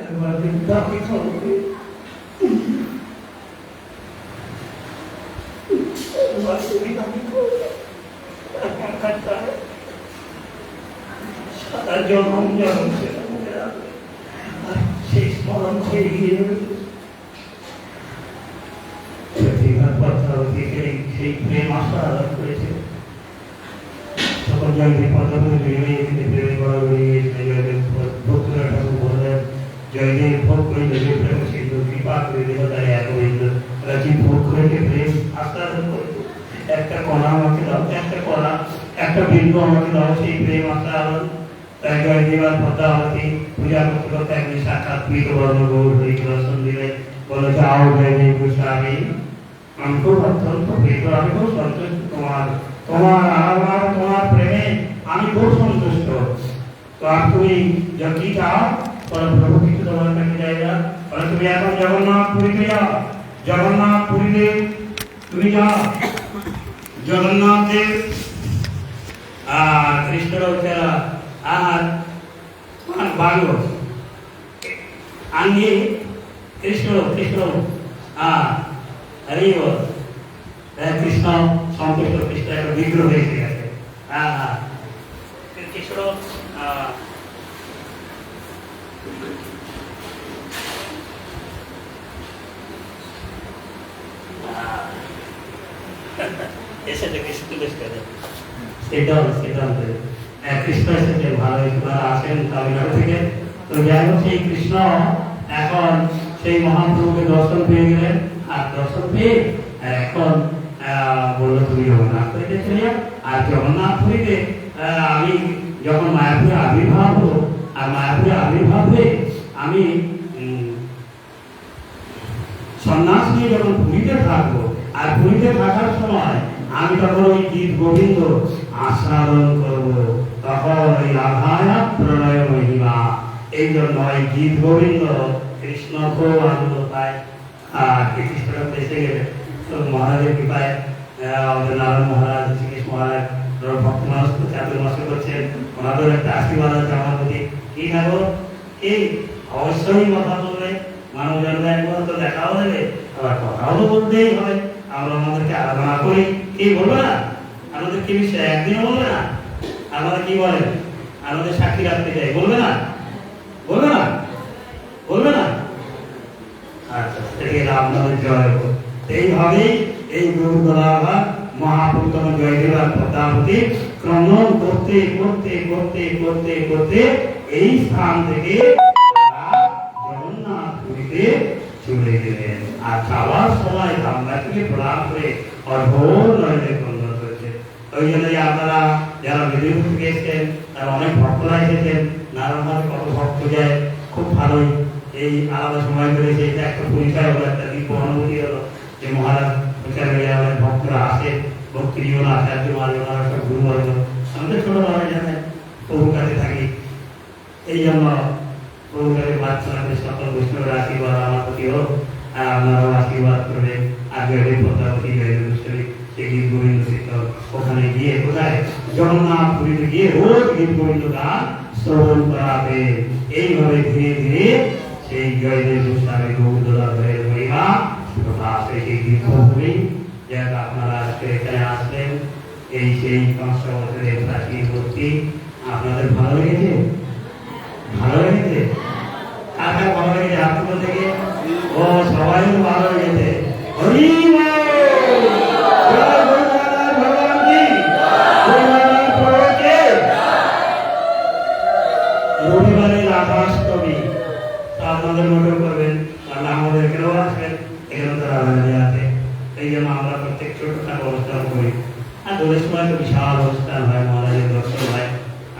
একবার দাবি খাওয়াবে, সারা জন্ম জন্ম সেটা মনে রাখবে, আর সেই স্মরণ হয়ে গিয়ে সেই প্রেম আশা আলাপ করেছে। তখন জয়দেব পদ্মপুরে প্রেমে বড় হয়ে গিয়েছিল। জয়দেব ভক্তরা ঠাকুর বললেন, জয়দেব ভোগ করে দেবে প্রেম সিন্ধু কৃপা করে দেব তাই এক হইল। রাজীব ভোগ করেছে প্রেম আস্বাদন করত। একটা কণা আমাকে দাও, একটা কণা, একটা বিন্দু আমাকে দাও, সেই প্রেম আস্বাদন। তাই জয়দেব আর পদ্মাবতী পূজা করতে করতে একদিন সাক্ষাৎ পীত বর্ণ গৌর হরিকে দর্শন দিলে, বলে যাও জয়দেব গোস্বামী, আমি খুব অত্যন্ত প্রিয়, আমি খুব সন্তুষ্ট তোমার তোমার আরাধনা তোমার প্রেমে আমি খুব সন্তুষ্ট। তো আর তুমি কি চাও? প্রভু কিছু তোমার কাছে জায়গা, তুমি এখন জগন্নাথ পুরীতে যাও, জগন্নাথ পুরীতে তুমি যাও, জগন্নাথের কৃষ্ণর খেলা আর বালু আনিয়ে কৃষ্ণ কৃষ্ণ হরি বল, কৃষ্ণ সন্তুষ্ট, কৃষ্ণ একটা বিগ্রহ এসে গেছে। কৃষ্ণ এসেছে কৃষ্ণ করে সেটাও কৃষ্ণ এসেছে, ভালো আসেন তামিলনাড়ু থেকে। তো যাই হোক, সেই কৃষ্ণ এখন সেই মহাপ্রভুকে দর্শন পেয়ে গেলেন, আর দর্শন পেয়ে এখন বললো তুমি জগন্নাথ পুরীতে চলে যাও। আর জগন্নাথ পুরীতে আমি যখন মায়াপুরে আবির্ভাব হবো, আর মায়াপুরে আবির্ভাব হয়ে আমি সন্ন্যাস নিয়ে যখন পুরীতে থাকবো, আর পুরীতে থাকার সময় আমি তখন ওই গীত গোবিন্দ আস্বাদন করবো, তখন ওই রাধায়া প্রণয় মহিমা। এই জন্য ওই গীত গোবিন্দ কৃষ্ণ খুব আনন্দ পায়। আর কৃষ্ণটা বেঁচে গেলে তো মহারাজের কৃপায় আমাদের নারায়ণ মহারাজ, শ্রীকৃষ্ণ মহারাজ ভক্ত মানুষ চাতুর্মাস করছেন, ওনাদের একটা আশীর্বাদ আছে আমার প্রতি। কি থাকো এই অবশ্যই কথা বলবে, মানব জন্মে একবার তো দেখাও দেবে, আবার কথাও তো বলতেই হবে। আমরা আমাদেরকে আরাধনা করি, কি বলবে না? আমাদের কি বিষয় একদিনও বলবে না? আমাদের কি বলেন? আমাদের সাক্ষী রাখতে চাই, বলবে না? বলবে না? বলবে না? আচ্ছা, আপনাদের জয় হোক। এইভাবেই এই গৌরদলাভা মহাপুরুষ জয়দেব আর পদ্মাবতী ক্রমণ করতে করতে করতে করতে করতে এই স্থান থেকে জগন্নাথ পুরীতে চলে গেলেন। আর যাওয়ার সময় ধামরাটিকে প্রণাম করে অঘোর নয়নে ক্রন্দন করেছে। ওই জন্যই আপনারা যারা মেদিনীপুর থেকে এসেছেন, তারা অনেক ভক্তরা এসেছেন, নানানভাবে কত ভক্ত যায়, খুব ভালোই এই আলাদা সময় করেছে। এটা একটা পরিচয় হলো, একটা দিব্য অনুভূতি হলো যে মহারাজ অনেক ভক্তরা আসেন, ভক্তি জীবন আচার্য মহারাজ ওনারা সব গুরুবর্গ। আমাদের ছোটবেলায় জানেন প্রভুর কাছে থাকি, এই জন্য প্রভুকে বাচ্চাদের সকল বৈষ্ণবের আশীর্বাদ আমার প্রতি হোক, আর আপনারাও আশীর্বাদ করবেন। আর গরিব পদ্মাবতী গরিব সেই গীত গোবিন্দ শিক্ষক ওখানে গিয়ে কোথায় জগন্নাথ পুরীতে গিয়ে রোজ গীত গোবিন্দ গান শ্রবণ করাবে। এইভাবে ধীরে ধীরে সেই জয়দেব গোস্বামী গৌরদয়ের মহিমা প্রকাশ সেই দীর্ঘ করি। যাক আপনারা আজকে এখানে আসলেন, এই সেই 500 বছরের প্রাচীন মূর্তি আপনাদের ভালো লেগেছে? ভালো লেগেছে? কার কার ভালো লেগেছে হাত তুলে থেকে? ও সবাই ভালো লেগেছে। হরি বল! জয় গুরুনাথ ভগবান কি! গুরুনাথ প্রভুকে! রবিবারের আকাশতমী তা আপনাদের নোট করবেন, কারণ আমাদের এখানেও আসবেন, এখানেও তারা আলাদা আছে। এই জন্য আমরা প্রত্যেক ছোটখাটো অনুষ্ঠান করি। আর দোলের সময় তো বিশাল অনুষ্ঠান হয়, মহারাজের দর্শন হয়।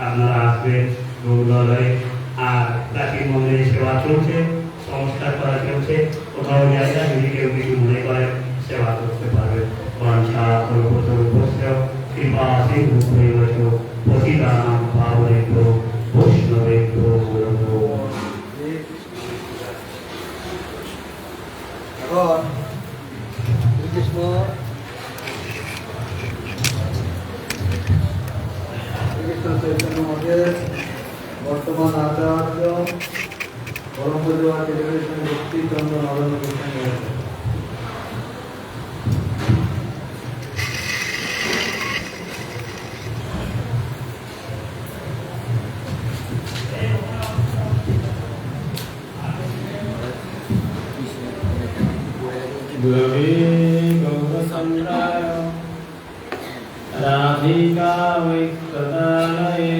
আপনারা আসবেন গৌরদয়। আর প্রাচীন মন্দিরে সেবা চলছে, সংস্কার করা চলছে। কোথাও জায়গা যদি কেউ কিছু মনে করে সেবা করতে পারবে। বাঞ্ছা কল্পতরুভ্যশ্চ কৃপা সিন্ধুভ্যৈব পতিতানাং পাবনেভ্যো বৈষ্ণবেভ্যো নমো। এখন শ্রীকৃষ্ণ চৈতন্য মঠের বর্তমান আচার্য পরম পূজ্য টেলিভিশন ভক্তিচন্দ্র নরেন্দ্র কৃষ্ণ गुरवे गौरचन्द्राय राधिकावै तदालये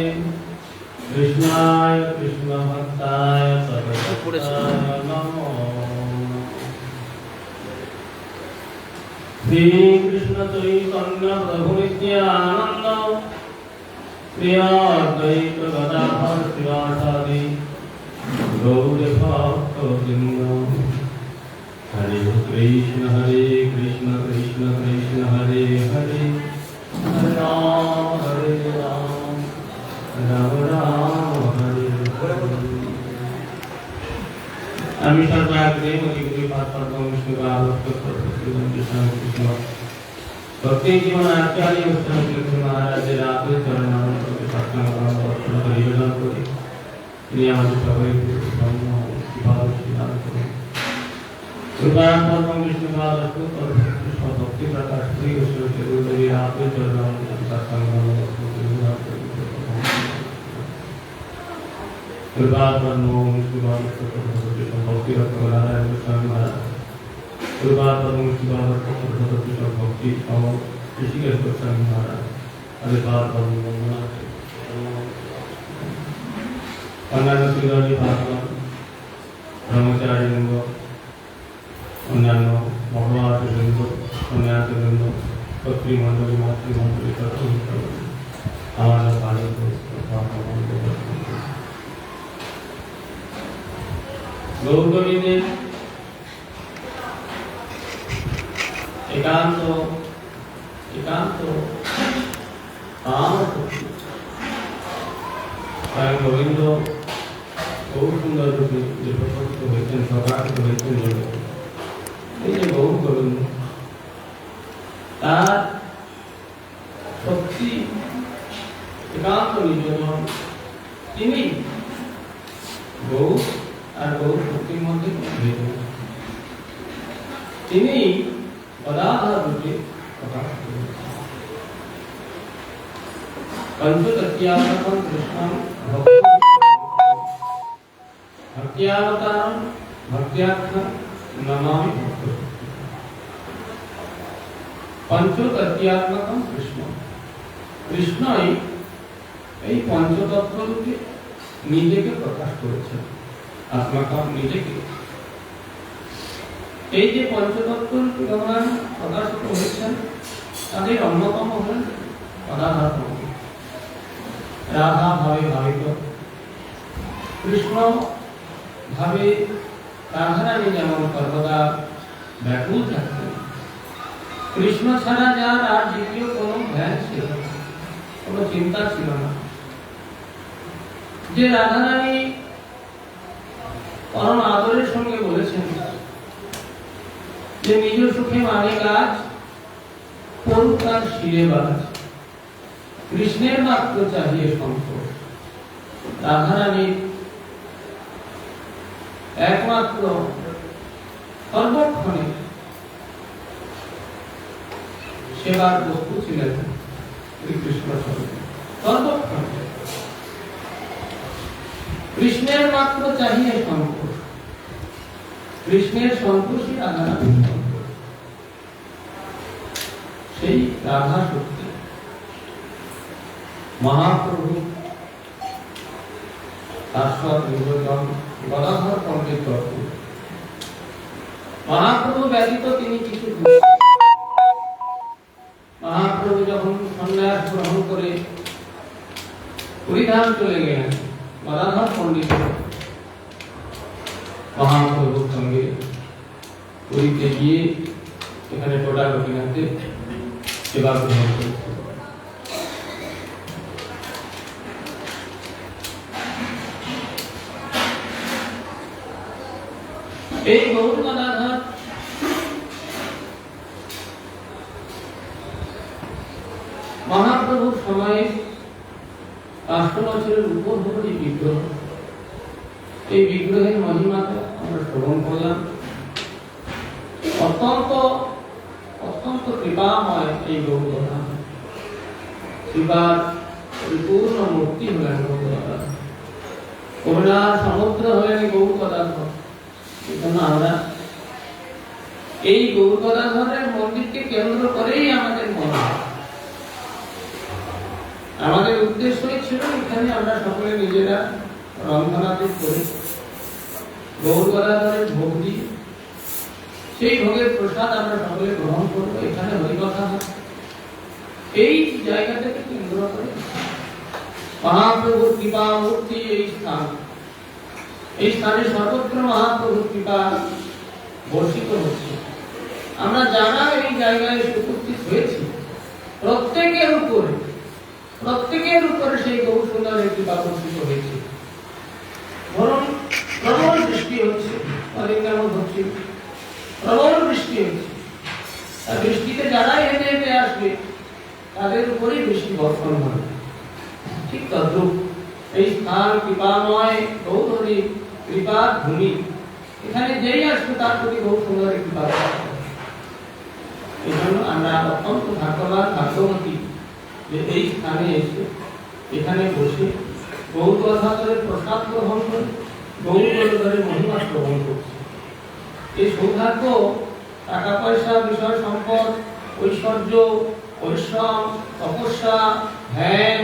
कृष्णाय कृष्णभक्ताय सर्वभक्ताय नमो। श्रीकृष्ण चैतन्य प्रभु नित्यानन्द श्री अद्वैत गदाधर श्रीवासादि गौरभक्तवृन्द। हरे कृष्ण कृष्ण कृष्ण हरे हरे, हरे राम राम राम हरे हरे। আমি সর্বাগ্রে মতিগুলি পাত্র বিষ্ণু কৃষ্ণ ভক্তি জীবন আচার্য মুখ্যমন্ত্রী মহারাজের আপনি চরণ নিবেদন করি। তিনি আমাদের সবাইকে দান করুন। कृपार्थम विष्णुपादस्तु भक्ति प्रकाश श्री विष्णु के गुरुदेव आपके चरणों में कृपार्थम विष्णुपादस्तु भक्ति नारायण गोस्वामी महाराज कृपार्थम विष्णुपादस्तु भक्ति और ऋषिकेश गोस्वामी महाराज कृपार्थम अन्य श्रीवादी भागवत ब्रह्मचारी অন্যান্য মহামাতৃবৃন্দ সন্ন্যাসীবৃন্দ কর্তৃমণ্ডলী মাতৃমণ্ডলী আমার গৌরগণীদের একান্ত একান্ত স্বয়ং গোবিন্দ বহু সুন্দর রূপে যে প্রকটিত হয়েছেন, প্রকাশিত হয়েছেন জগতে। এই যে গৌর গোবিন্দ তার শক্তি একান্ত নিবেদন, তিনি গৌর আর গৌর শক্তির মধ্যে ভেদ নেই। তিনি পদাধার রূপে প্রকাশ করেছেন। পঞ্চতত্ত্বাত্মকং কৃষ্ণং ভক্ত্যাবতারং ভক্ত্যাখ্যং নমামি ভক্তঃ। পঞ্চতত্ত্বাত্মকং কৃষ্ণ, কৃষ্ণই এই পঞ্চতত্ত্ব রূপে নিজেকে প্রকাশ করেছেন। আত্মাকাম নিজেকে এই যে পঞ্চতত্ত্ব রূপে ভগবান প্রকাশিত হয়েছেন, তাদের অন্যতম হলেন রাধা ভাবে ভাবিত। কৃষ্ণ ভাবে রাধারানী যেমন সর্বদা ব্যাকুল থাকতেন, কৃষ্ণ ছাড়া যার আর দ্বিতীয় কোনো ধ্যান ছিল না, কোনো চিন্তা ছিল না। যে রাধারানী পরম আদরের সঙ্গে বলেছেন যে নিজ সুখে মানে কাজ পরুকার শিরে বাজ, কৃষ্ণের মাত্র চাহিয়ে সন্তোষ। রাধারানীর একমাত্র সর্বক্ষণে সেবার বস্তু ছিলেন শ্রীকৃষ্ণ সর্বক্ষণ কৃষ্ণের মাত্র চাহিয়ে সন্তোষ, কৃষ্ণের সন্তোষই রাধারানীর সন্তোষ। সেই রাধা শক্তি মহাপ্রভু শাশ্বত নির্বাচন গদাধর পণ্ডিত দত্ত মহাপ্রভু ব্যতীত তিনি কিছু মহাপ্রভু যখন সন্ন্যাস গ্রহণ করে পুরীধাম চলে গেলেন, গদাধর পণ্ডিত মহাপ্রভুর সঙ্গে পুরীতে গিয়ে এখানে টোটা গোপীনাথে সেবা গ্রহণ করেছে। এই গৌর গদাধর মহাপ্রভুর সময়ে 500 বছরের উপর হল এই বিগ্রহ। এই বিগ্রহের মহিমাকে আমরা শ্রবণ করলাম। অত্যন্ত অত্যন্ত কৃপাময় এই গৌর গদাধর, কৃপার পরিপূর্ণ মূর্তি হলেন গৌর গদাধর, করুণার সমুদ্র হলেন গৌর গদাধর। এজন্য আমরা এই গৌর গদাধরের মন্দিরকে কেন্দ্র করেই আমাদের মনে হয়, আমাদের উদ্দেশ্যই ছিল এখানে আমরা সকলে নিজেরা রন্ধনাদি করে গৌর গদাধরের ভোগ দিই, সেই ভোগের প্রসাদ আমরা সকলে গ্রহণ করবো, এখানে হরিকথা হয়। এই জায়গাটাকে কেন্দ্র করে মহাপ্রভুর কৃপা মূর্তি এই স্থান, এই স্থানে সর্বত্র মহাপ্রভুর কৃপা বর্ষিত হচ্ছে। আমরা যারা এই জায়গায় উপস্থিত হয়েছি প্রত্যেকের উপরে সেই গৌর সুন্দরের কৃপা বর্ষিত হয়েছে। ধরুন প্রবল বৃষ্টি হচ্ছে, প্রবল বৃষ্টি হচ্ছে, আর বৃষ্টিতে যারা হেঁটে হেঁটে আসবে তাদের উপরেই বৃষ্টি বর্ষণ হবে। ঠিক তদ্রূপ এই স্থান কৃপাময় গৌরী কৃপা ভূমি, এখানে যেই আসবে তার প্রতি গৌর সুন্দরের কৃপা। এই জন্য আমরা অত্যন্ত ভাগ্যবান ভাগ্যবতী যে এই স্থানে এসে এখানে বসে গৌর গদাধরের প্রসাদ গ্রহণ করে গৌর গদাধরের মহিমা শ্রবণ করছি। এই সৌভাগ্য টাকা পয়সা, বিষয় সম্পদ, ঐশ্বর্য, পরিশ্রম, তপস্যা, ধ্যান,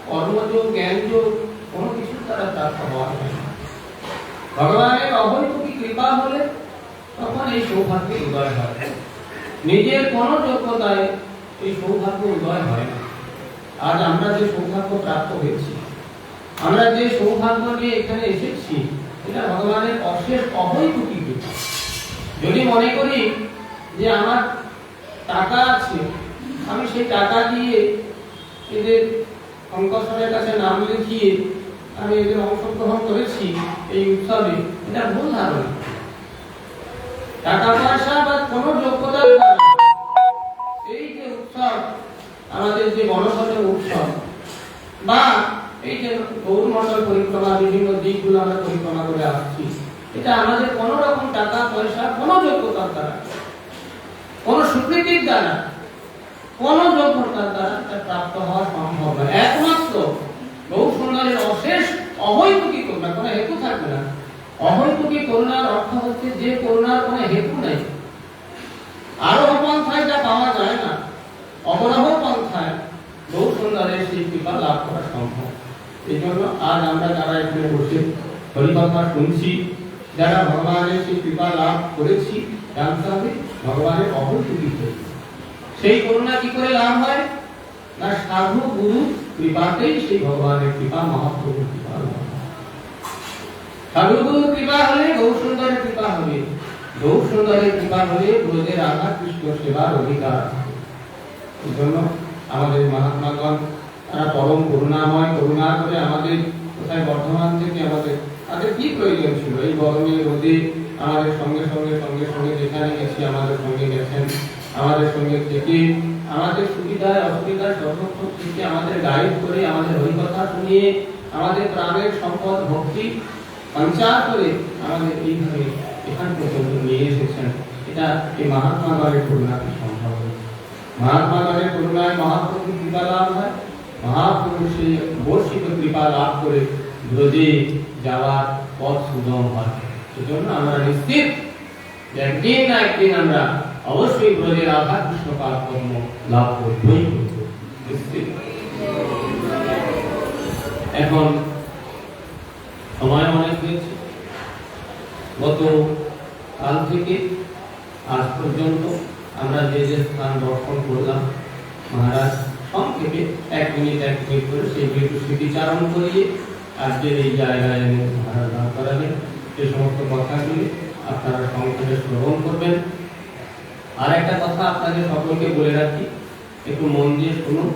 কর্মযোগ, জ্ঞানযোগ কোনো কিছু তারা প্রাপ্ত হওয়া যায় না। ভগবানের অহৈতুকী কৃপা হলে তখন এই সৌভাগ্যের উদয় হয়। নিজের কোনো যোগ্যতায় এই সৌভাগ্য উদয় হয় না। আজ আমরা যে সৌভাগ্য প্রাপ্ত হয়েছি, আমরা যে সৌভাগ্য নিয়ে এখানে এসেছি, এটা ভগবানের অশেষ অহৈতুকী কৃপা। যদি মনে করি যে আমার টাকা আছে, আমি সেই টাকা দিয়ে এদের শঙ্করের কাছে নাম লিখিয়ে আমি এদের অংশগ্রহণ করেছি এই উৎসবে, এটা ভুল ধারণা। টাকা পয়সা বা কোনো যোগ্যতার দ্বারা এই যে উৎসব, আমাদের যে গণসনের উৎসব বা এই যে গৌরমণ্ডল পরিক্রমা, বিভিন্ন দিকগুলো আমরা পরিক্রমা করে আসছি, এটা আমাদের কোনো রকম টাকা পয়সা, কোনো যোগ্যতার দ্বারা, কোনো স্বীকৃতির দ্বারা, কোনো যোগ্যতার দ্বারা প্রাপ্ত হওয়া সম্ভব নয়। একমাত্র গৌর সুন্দরের অশেষ অহৈতুকী করুণা, কোনো হেতু থাকবে না। অহৈতুকী করুণার অর্থ হচ্ছে যে করুণার কোনো হেতু নেই। আরোহ পন্থায় যা পাওয়া যায় না, অবরোহ পন্থায় গৌর সুন্দরের সেই কৃপা লাভ করা সম্ভব। এই জন্য আজ আমরা যারা এখানে বসে হরিকথা শুনছি, যারা ভগবানের সেই কৃপা লাভ করেছি, জানতে হবে ভগবানের অহৈতুকী করুণা। সেই করুণা কি করে লাভ হয় না, সাধু গুরু কৃপাতেই সেই ভগবানের কৃপা, মহাপ্রভুর কৃপা লাভ হয়। সাধু গুরুর কৃপা হলে গৌর সুন্দরের কৃপা হবে, গৌর সুন্দরের কৃপা হলে ব্রজের রাধা কৃষ্ণ সেবার অধিকার। এই জন্য আমাদের মহাত্মাগণ তারা পরম করুণাময়, করুণা করে আমাদের কোথায় বর্ধমান থেকে আমাদের তাদের কি প্রয়োজন ছিল এই গরমে রোদে আমাদের সঙ্গে সঙ্গে যেখানে গেছি আমাদের সঙ্গে গেছেন, আমাদের সঙ্গে থেকে আমাদের সুবিধায় অসুবিধায় সর্বক্ষণ থেকে আমাদের গাইড করে, আমাদের হরিকথা শুনিয়ে, আমাদের প্রাণের সম্পদ ভক্তি সঞ্চার করে আমাদের এইভাবে এখান পর্যন্ত নিয়ে এসেছেন। এটা এই মহাত্মা গান্ধীর করুণাতে সম্ভব হয়েছে। মহাত্মা গান্ধীর করুণায় মহাপ্রভুর কৃপা লাভ হয়, মহাপ্রভু সেই বর্ষিত কৃপা লাভ করে ব্রজে যাওয়ার পথ সুগম হয়। সেজন্য আমরা নিশ্চিত যে একদিন না একদিন আমরা অবশ্যই ব্রজে রাধা কৃষ্ণ পাদ পদ্ম লাভ করবই করব, নিশ্চিত। এখন সময় অনেক হয়েছে, গত কাল থেকে আজ পর্যন্ত আমরা যে যে স্থান দর্শন করলাম, মহারাজ সংক্ষেপে 1 মিনিট করে সেগুলি একটু স্মৃতিচারণ করিয়ে আজকের এই জায়গায় এনে মহারাজ দান করাবেন। এই সমস্ত কথাগুলি আপনারা সংক্ষেপে শ্রবণ করবেন। আর একটা কথা আপনাদের সকলকে বলে রাখি, একটু মন দিয়ে শুনুন।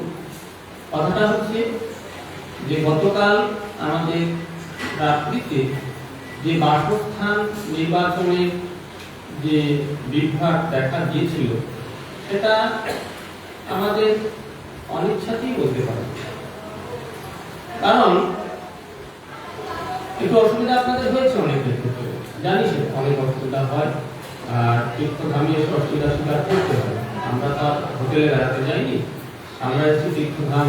কথাটা হচ্ছে যে গতকাল আমাদের রাত্রিতে যে বাসস্থান নির্বাচনের যে বিভ্রাট দেখা দিয়েছিল, সেটা আমাদের অনিচ্ছাতেই বলতে পারে। কারণ একটু অসুবিধা আপনাদের হয়েছে অনেকের ক্ষেত্রে, জানি সে অনেক অসুবিধা হয়, আর তীর্থধামে এসে অসুবিধা স্বীকার করতে হয়। আমরা তো হোটেলে বেড়াতে যাইনি, আমরা এসেছি তীর্থধাম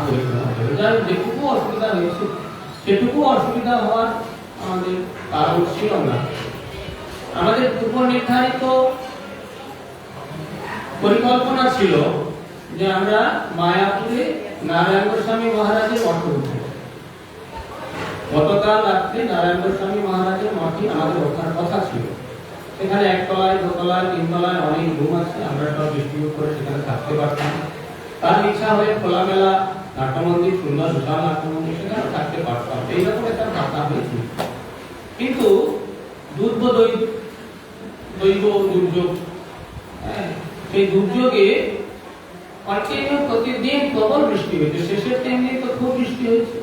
পরিক্রমা করে। যাই যেটুকু অসুবিধা হয়েছে সেটুকু অসুবিধা হওয়ার আমাদের কারণ ছিল না। আমাদের পূর্ব নির্ধারিত পরিকল্পনা ছিল যে আমরা মায়াপুরে নারায়ণ গোস্বামী মহারাজের মঠে উঠব। গতকাল রাত্রে নারায়ণ গোস্বামী মহারাজের মঠে আমাদের ওঠার কথা ছিল। সেখানে 1 তলায় 2 তলায় 3 তলায় অনেক রুম আছে, আমরা সব ডিস্ট্রিবিউট করে সেখানে থাকতে পারতাম। তার ইচ্ছা হয়ে খোলামেলা নাট্যমন্দির, সুন্দর বিশাল নাট্যমন্দির, সেখানে থাকতে পারতাম। এইরকম একটা ভাবনা হয়েছিল। কিন্তু দৈব দুর্যোগ, সেই দুর্যোগে কন্টিনিউ প্রতিদিন প্রবল বৃষ্টি হয়েছে, শেষের টাইমে তো খুব বৃষ্টি হয়েছে।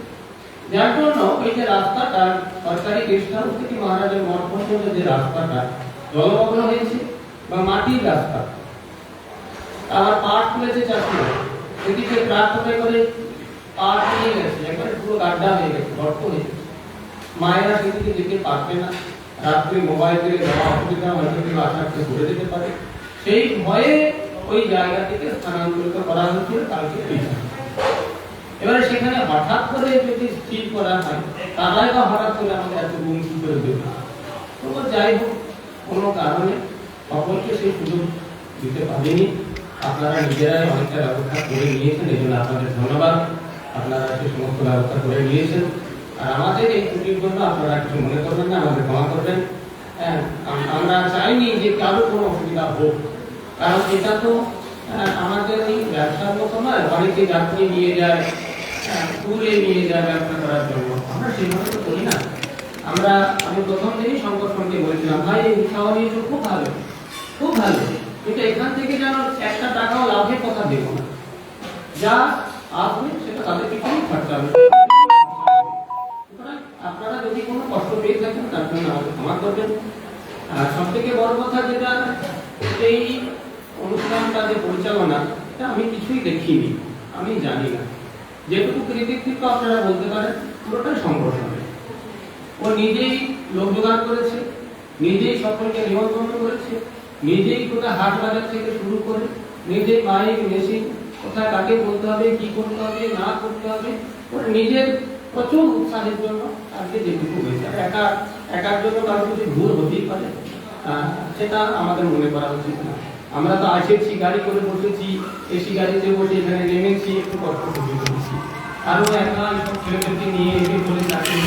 যার জন্য এই যে রাস্তাটা সরকারি গেস্ট হাউস থেকে মহারাজের মঠ পর্যন্ত যে রাস্তাটা জলমগ্ন হয়েছে বা মাটির রাস্তা, আবার পাট তুলেছে চাষিরা, এদিকে ট্রাক করে পাট নিয়ে গেছে, একবারে পুরো গাড্ডা হয়ে গেছে, গর্ত হয়ে গেছে। মায়েরা সেদিকে যেতে পারবে না, রাত্রে মোবাইল দিয়ে যাওয়া অসুবিধা, হয়তো কেউ আসাকে ঘুরে যেতে পারে, সেই ভয়ে ওই জায়গা থেকে স্থানান্তরিত করা হয়েছিল কালকে। এবারে সেখানে হঠাৎ করে যদি স্থির করা হয়, তারাই বা হঠাৎ করে আমাদের এত গুম কি করে দেবে। তো যাই হোক, কোনো কারণে সকলকে সেই সুযোগ দিতে পারিনি। আপনারা নিজেরাই অনেকটা ব্যবস্থা করে নিয়েছেন, এই জন্য আপনাদের ধন্যবাদ। আপনারা সেই সমস্ত ব্যবস্থা করে নিয়েছেন। আর আমাদের এই ত্রুটির জন্য আপনারা কিছু মনে করবেন না, আমাদের ক্ষমা করবেন। আমরা চাইনি যে কারো কোনো অসুবিধা হোক, কারণ এটা তো আমাদের এই ব্যবসার মতো নয়। অনেকে যাত্রী নিয়ে যায়, ট্যুরে নিয়ে যায় ব্যবসা করার জন্য, আমরা সেভাবে তো করি না। আমি প্রথম থেকেই সংগঠনকে বলেছিলাম, ভাই এই উৎসাহ নিয়েছো, খুব ভালো, খুব ভালো, কিন্তু এখান থেকে যেন 1 টাকাও লাভের কথা দেবো না। যা আসবে সেটা তাদের পিছনেই খরচা হবে। আপনারা যদি কোনো কষ্ট পেয়ে থাকেন তার জন্য আমাকে ক্ষমা করবেন। আর সব থেকে বড় কথা যেটা, এই অনুষ্ঠানটা যে পরিচালনা, এটা আমি কিছুই দেখিনি, আমি জানি না। যেটুকু কৃতিত্ব আপনারা বলতে পারেন, পুরোটাই সংগঠনের। ও নিজেই লোক জোগাড় করেছে, নিজেই সকলকে নিমন্ত্রণ করেছে, নিজেই গোটা হাট বাজার থেকে শুরু করে নিজেই মাইক মেশিন, কোথায় কাকে বলতে হবে, কি করতে হবে, না করতে হবে, ওর নিজের প্রচুর উৎসাহের জন্য আজকে যেটুকু হয়েছে। একার জন্য কারো কিছু ভুল হতেই পারে, সেটা আমাদের মনে করা উচিত না। আমরা তো এসেছি, গাড়ি করে বসেছি, এসি গাড়িতে বসে এখানে নেমেছি, একটু কষ্ট করে করেছি। আরো একা এইসব ছেলেদেরকে নিয়ে এসে বলে চাকরি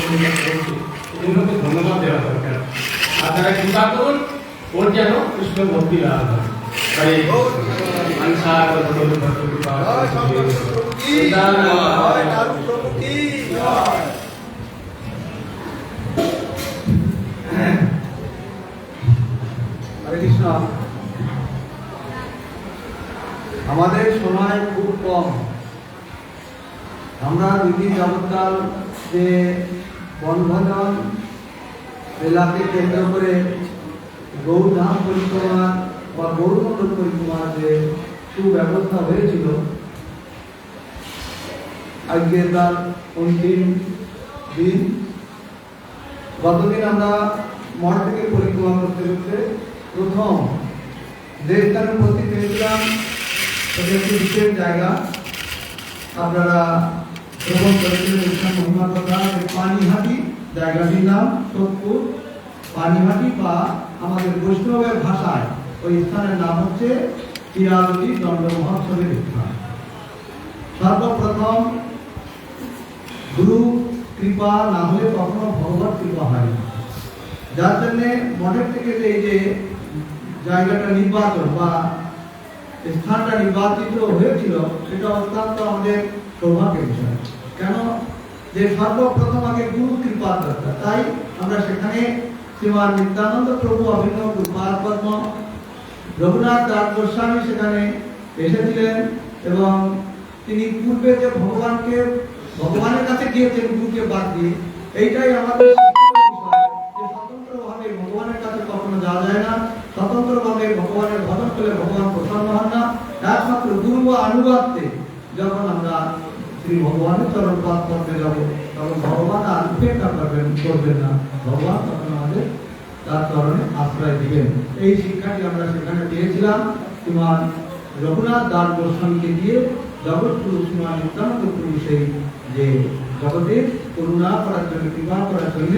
এজন্য ধন্যবাদ দেওয়া দরকার। আপনারা কৃপা করুন, ওর যেন কৃষ্ণ ভক্তি লাভ হয়। হরে কৃষ্ণ। আমাদের সময় খুব কম। আমরা বিধি জগৎকাল যে বনভোজন মেলাকে কেন্দ্র করে গৌরধাম পরিক্রমা বা গৌরমন্ডল পরিক্রমার যে সুব্যবস্থা হয়েছিল, আজকে তার অন্তিম দিন। গতদিন আমরা মঠ থেকে পরিক্রমা করতে করতে প্রথম দেবস্থানে উপস্থিত হয়েছিলাম। এটা একটি বিশেষ জায়গা, আপনারা ভ্রমণ করেছিলেন ইসলাম মহিমার কথা। পানিহাটি জায়গাটির নাম সোদপুর। পানিহাটি বা আমাদের বৈষ্ণবের ভাষায় ওই স্থানের নাম হচ্ছে চিরালতি দণ্ড মহোৎসবের স্থান। সর্বপ্রথম গুরু কৃপা না হলে কখনো ভগবত কৃপা হয় না, যার জন্য মঠের থেকে যে এই যে জায়গাটা নির্বাচন বা স্থানটা নির্বাচিত হয়েছিল, সেটা অত্যন্ত আমাদের সৌভাগ্যের বিষয়। কেন যে সর্বপ্রথম আগে গুরু কৃপার দরকার, তাই আমরা সেখানে শ্রীমান নিত্যানন্দ প্রভু অভিন্ন কৃপার পদ্ম রঘুনাথ দাস গোস্বামী সেখানে এসেছিলেন এবং তিনি পূর্বে যে ভগবানের কাছে গিয়েছেন গুরুকে বাদ দিয়ে। এইটাই আমাদের শিক্ষণীয় বিষয় যে স্বতন্ত্রভাবে ভগবানের কাছে কখনো যাওয়া যায় না। স্বতন্ত্রভাবে ভগবানের ভজন করলে ভগবান প্রসন্ন হন না। একমাত্র গুরু বা আনুগত্যে যখন আমরা শ্রী ভগবানের চরণ পাদ করতে যাব, তখন ভগবান আর উপেক্ষা করবেন না, ভগবান তখন আমাদের তার চরণে আশ্রয় দিবেন। এই শিক্ষাটি আমরা সেখানে পেয়েছিলাম শ্রীমান রঘুনাথ দাস গোস্বামীকে দিয়ে। জগৎগুরু শ্রীমান নিত্যানন্দ প্রভু সেই যে জগতের করুণা করার জন্য, কৃপা করার জন্য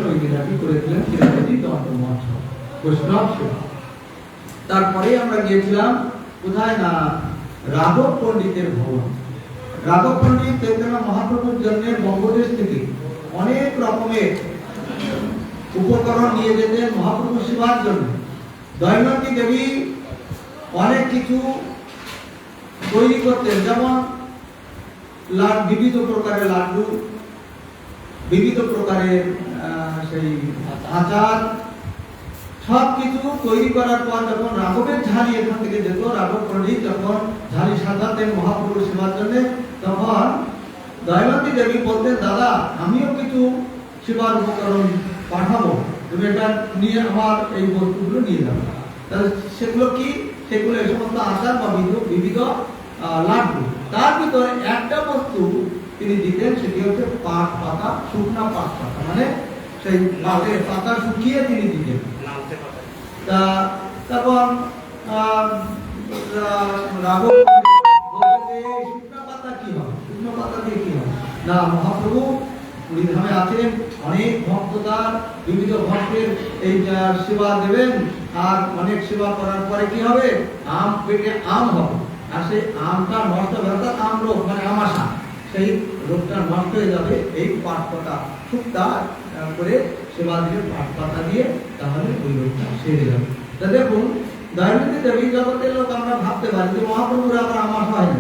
ওই লীলাটি করেছিলেন চিরালতি দণ্ড মহোৎসব বৈষ্ণব সেবা। তারপরে আমরা গিয়েছিলাম কোথায় না রাঘব পণ্ডিতের ভবন। রাঘব পণ্ডিত চৈতন্য মহাপ্রভুর জন্য বঙ্গদেশ থেকে অনেক রকমের উপকরণ নিয়ে যেতেন মহাপ্রভু সেবার জন্য। দৈনন্দিন দেবী অনেক কিছু তৈরি করতেন, যেমন বিবিধ প্রকারের লাড্ডু, বিবিধ প্রকারের সেই আচার, সব কিছু তৈরি করার পর যখন রাঘবের ঝালি এখান থেকে যেত, রাঘব পণ্ডিত যখন ঝালি সাজাতেন মহাপ্রভু সেবার জন্য, তখন দয়বতী দেবী বলতেন, দাদা আমিও কিছু সেবার উপকরণ পাঠাবো, তুমি এটা নিয়ে আমার এই বস্তুগুলো নিয়ে যাবে। তাহলে সেগুলো কি? সেগুলো এই সমস্ত আচার বা বিবিধ লাড্ডু। তার ভিতরে একটা বস্তু তিনি দিতেন, সেটি হচ্ছে পাট পাতা, শুকনা পাট পাতা, মানে সেই পাটের পাতা শুকিয়ে তিনি দিতেন। তখন রাঘব শুকনা পাতা কি হবে, শুকনো পাতা দিয়ে কি হবে না, মহাপ্রভু পুরীধামে আছেন, অনেক ভক্ত তার, বিবিধ ভক্তের এই সেবা দেবেন। আর অনেক সেবা করার পরে কি হবে, আম পেটে আম হবে, আর সেই আমটা নষ্ট হবে, অর্থাৎ আম রোগ মানে আমাশা, সেই রোগটা নষ্ট হয়ে যাবে এই পাট পাতা শুকনা করে সেবা দিয়ে, পাট পাতা দিয়ে, তাহলে ওই রোগটা সেরে যাবে। তা দেখুন, দৈনন্দিন দেবী জগতের লোক আমরা ভাবতে পারি যে মহাপ্রভুর আবার আমাশা হয় না,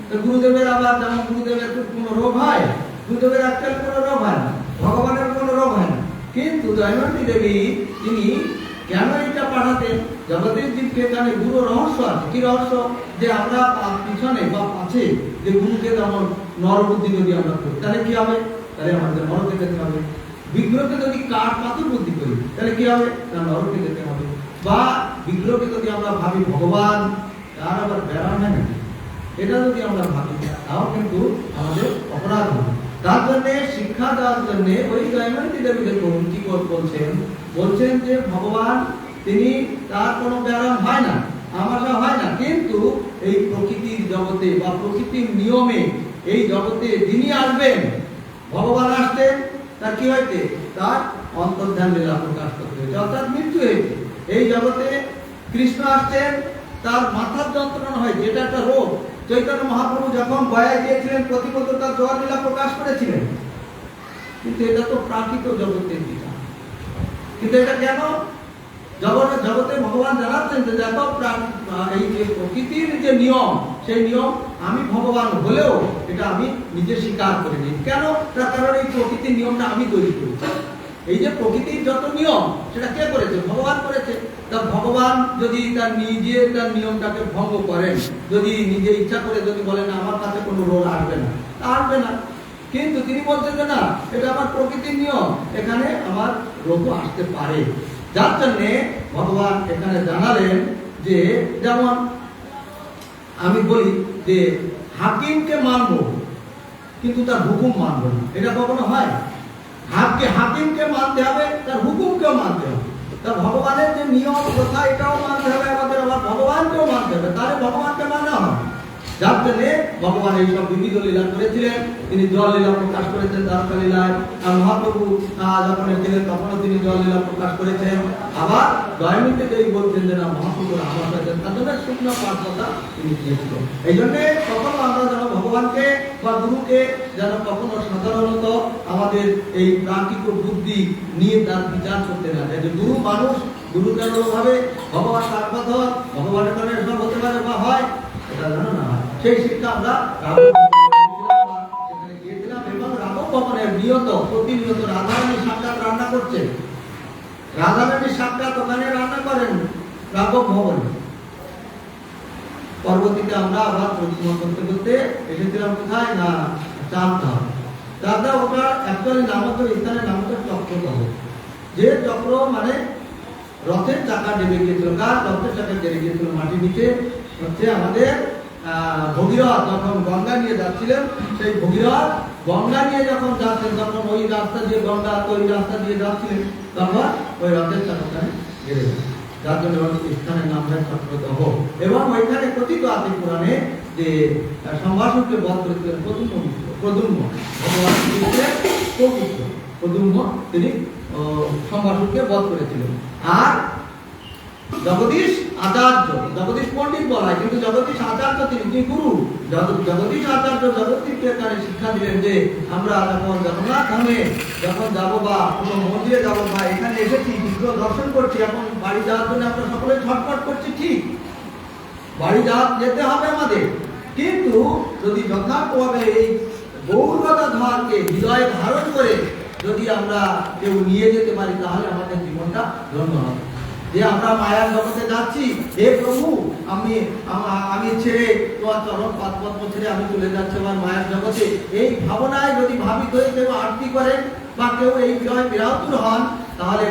তো গুরুদেবের আবার যেমন গুরুদেবের কোনো রোগ হয়, গুরুদেবের আজকাল কোনো রোগ হয় না, ভগবানের কোনো রোগ হয় না। কিন্তু দৈনন্দিন দেবী তিনি কেন এটা পাঠাতেন? জগতের জীবকে জানে গুরু রহস্য আছে। কি রহস্য? যে আমরা পিছনে বা পাশে যে গুরুকে যেমন নরবুদ্ধি যদি আমরা করি, তাহলে কি হবে? তাহলে আমাদের নরকে যেতে হবে। বিগ্রহকে যদি কাঠ পাথর বুদ্ধি করি, তাহলে কি হবে? তাহলে নরকে যেতে হবে। বা বিগ্রহকে যদি আমরা ভাবি ভগবান, তার আবার ব্যারাম হয় নাকি, এটা যদি আমরা ভাবি, তাও কিন্তু আমাদের অপরাধ হবে। তার জন্য শিক্ষা দেওয়ার জন্য ওই দৈনন্দিন দেবী দেখুন কি বলছেন যে ভগবান তিনি, তার কোনো ব্যারাম হয় না, আমাশা হয় না, কিন্তু এই প্রকৃতির জগতে বা প্রকৃতির নিয়মে এই জগতে যিনি আসবেন, ভগবান আসতেন, তার কি হয়েছে? তার অন্তর্ধান লীলা প্রকাশ করতে হয়েছে, অর্থাৎ মৃত্যু হয়েছে। এই জগতে কৃষ্ণ আসছেন, তার মাথার যন্ত্রণা হয়েছে, এটা একটা রোগ। চৈতন্য মহাপ্রভু যখন গয়ায় গিয়েছিলেন, প্রতিপদ তার জয় লীলা প্রকাশ করেছিলেন, কিন্তু এটা তো প্রাকৃত জগতের দিকা। কিন্তু এটা কেন? জগতে ভগবান জানাচ্ছেন যে এই যে প্রকৃতির যে নিয়ম, সেই নিয়ম আমি ভগবান হলেও এটা আমি নিজে স্বীকার করে নিই। কেন? তার কারণ এই প্রকৃতির নিয়মটা আমি তৈরি করেছি। এই যে প্রকৃতির যত নিয়ম, সেটা কে করেছে? ভগবান করেছে। তা ভগবান যদি তার নিয়মটাকে ভঙ্গ করেন, যদি নিজে ইচ্ছা করে যদি বলেন আমার কাছে কোনো রোগ আসবে না, তা আসবে না। কিন্তু তিনি বলছেন যে না, এটা আমার প্রকৃতির নিয়ম, এখানে আমার রোগও আসতে পারে। যার জন্যে ভগবান এখানে জানালেন যে, যেমন আমি বলি যে হাকিমকে মানবো কিন্তু তার হুকুম মানবো না, এটা কখনো হয়? হাকিমকে মানতে হবে, তার হুকুমকেও মানতে হবে। তা ভগবানের যে নিয়ম কথা এটাও মানতে হবে আমাদের, আবার ভগবানকেও মানতে হবে, তাহলে ভগবানকে মানা হবে। যার জন্যে ভগবান এইসব বিবিধ লীলা করেছিলেন। তিনি জল লীলা প্রকাশ করেছেন দ্বারকা লীলায়, আর মহাপ্রভু যখন এসেছিলেন তখনও তিনি জল লীলা প্রকাশ করেছেন। আবার দয়ামিতে এই বলছেন যে না, মহাপ্রভুর আমার হয়েছেন, তার জন্য শুকনো পাঠ কথা তিনি দিয়েছিলেন। এই জন্যে কখনো আমরা যেন ভগবানকে বা গুরুকে যেন কখনো সাধারণত আমাদের এই প্রাকৃতিক বুদ্ধি নিয়ে তার বিচার করতে না যায়, যে গুরু মানুষ, গুরু কেন ভাবে ভগবান তার কথা, ভগবানের কারণে সব হতে পারে বা হয়, এটা জানো না হয়। সেই শিক্ষা আমরা এখানে গিয়েছিলাম, এবং রাঘব ভবনের প্রতিনিয়ত রাধারানী সাক্ষাৎ রান্না করছে, রাধারানী সাক্ষাৎ ওখানে রান্না করেন রাঘব ভবনে। পরবর্তীতে আমরা আবার পরিশ্রম করতে করতে এসেছিলাম কোথায় না, চাঁদধাম। চাঁদধাম ওটা অ্যাকচুয়ালি নাম হতো, স্থানের নাম হতো চক্রদহ। যে চক্র মানে রথের চাকা ডেবে গিয়েছিল, কার রথের চাকা ডেবে গিয়েছিল মাটির নিচে, হচ্ছে আমাদের ভগীরথ যখন গঙ্গা নিয়ে যাচ্ছিলেন, সেই ভগীরথ গঙ্গা নিয়ে যখন যাচ্ছেন তখন ওই রাস্তা দিয়ে গঙ্গা ওই রাস্তা দিয়ে যাচ্ছিলেন, তখন ওই রথের চাকাটা গেড়ে যায়। যার জন্য স্থানের নাম হয় চক্রদহ। এবং ওইখানে কথিত আছে পুরাণে যে সম্ভাষণকে বধ করেছিলেন প্রদ্যুম্ন, ভগবান প্রদ্যুম্ন তিনি সম্ভাষণকে বধ করেছিলেন। আর জগদীশ আচার্য, জগদীশ পণ্ডিত বলা হয় কিন্তু জগদীশ আচার্য তিনি গুরু। জগদীশ আচার্য জগদীশকে এখানে শিক্ষা দিলেন যে আমরা যখন জগন্নাথ ধামে যখন যাবো বা কোনো মন্দিরে যাবো বা এখানে এসেছি বিগ্রহ দর্শন করছি, এখন বাড়ি যাওয়ার জন্য আমরা সকলে ছটফট করছি, ঠিক বাড়ি যেতে হবে আমাদের, কিন্তু যদি যথার্থভাবে এই গৌরবতা ধারকে হৃদয়ে ধারণ করে যদি আমরা কেউ নিয়ে যেতে পারি, তাহলে আমাদের জীবনটা ধন্য হবে। যে আমরা মায়ার জগতে যাচ্ছি, হে প্রভু আমি ছেড়ে তোমার চরণ পাদপদ্ম ছেড়ে আমি চলে যাচ্ছি আমার মায়ার জগতে, এই ভাবনায় যদি ভাবিত হয়ে কেউ আরতি করেন বা কেউ এই বিষয়ে বিরাতুর হন, তাহলে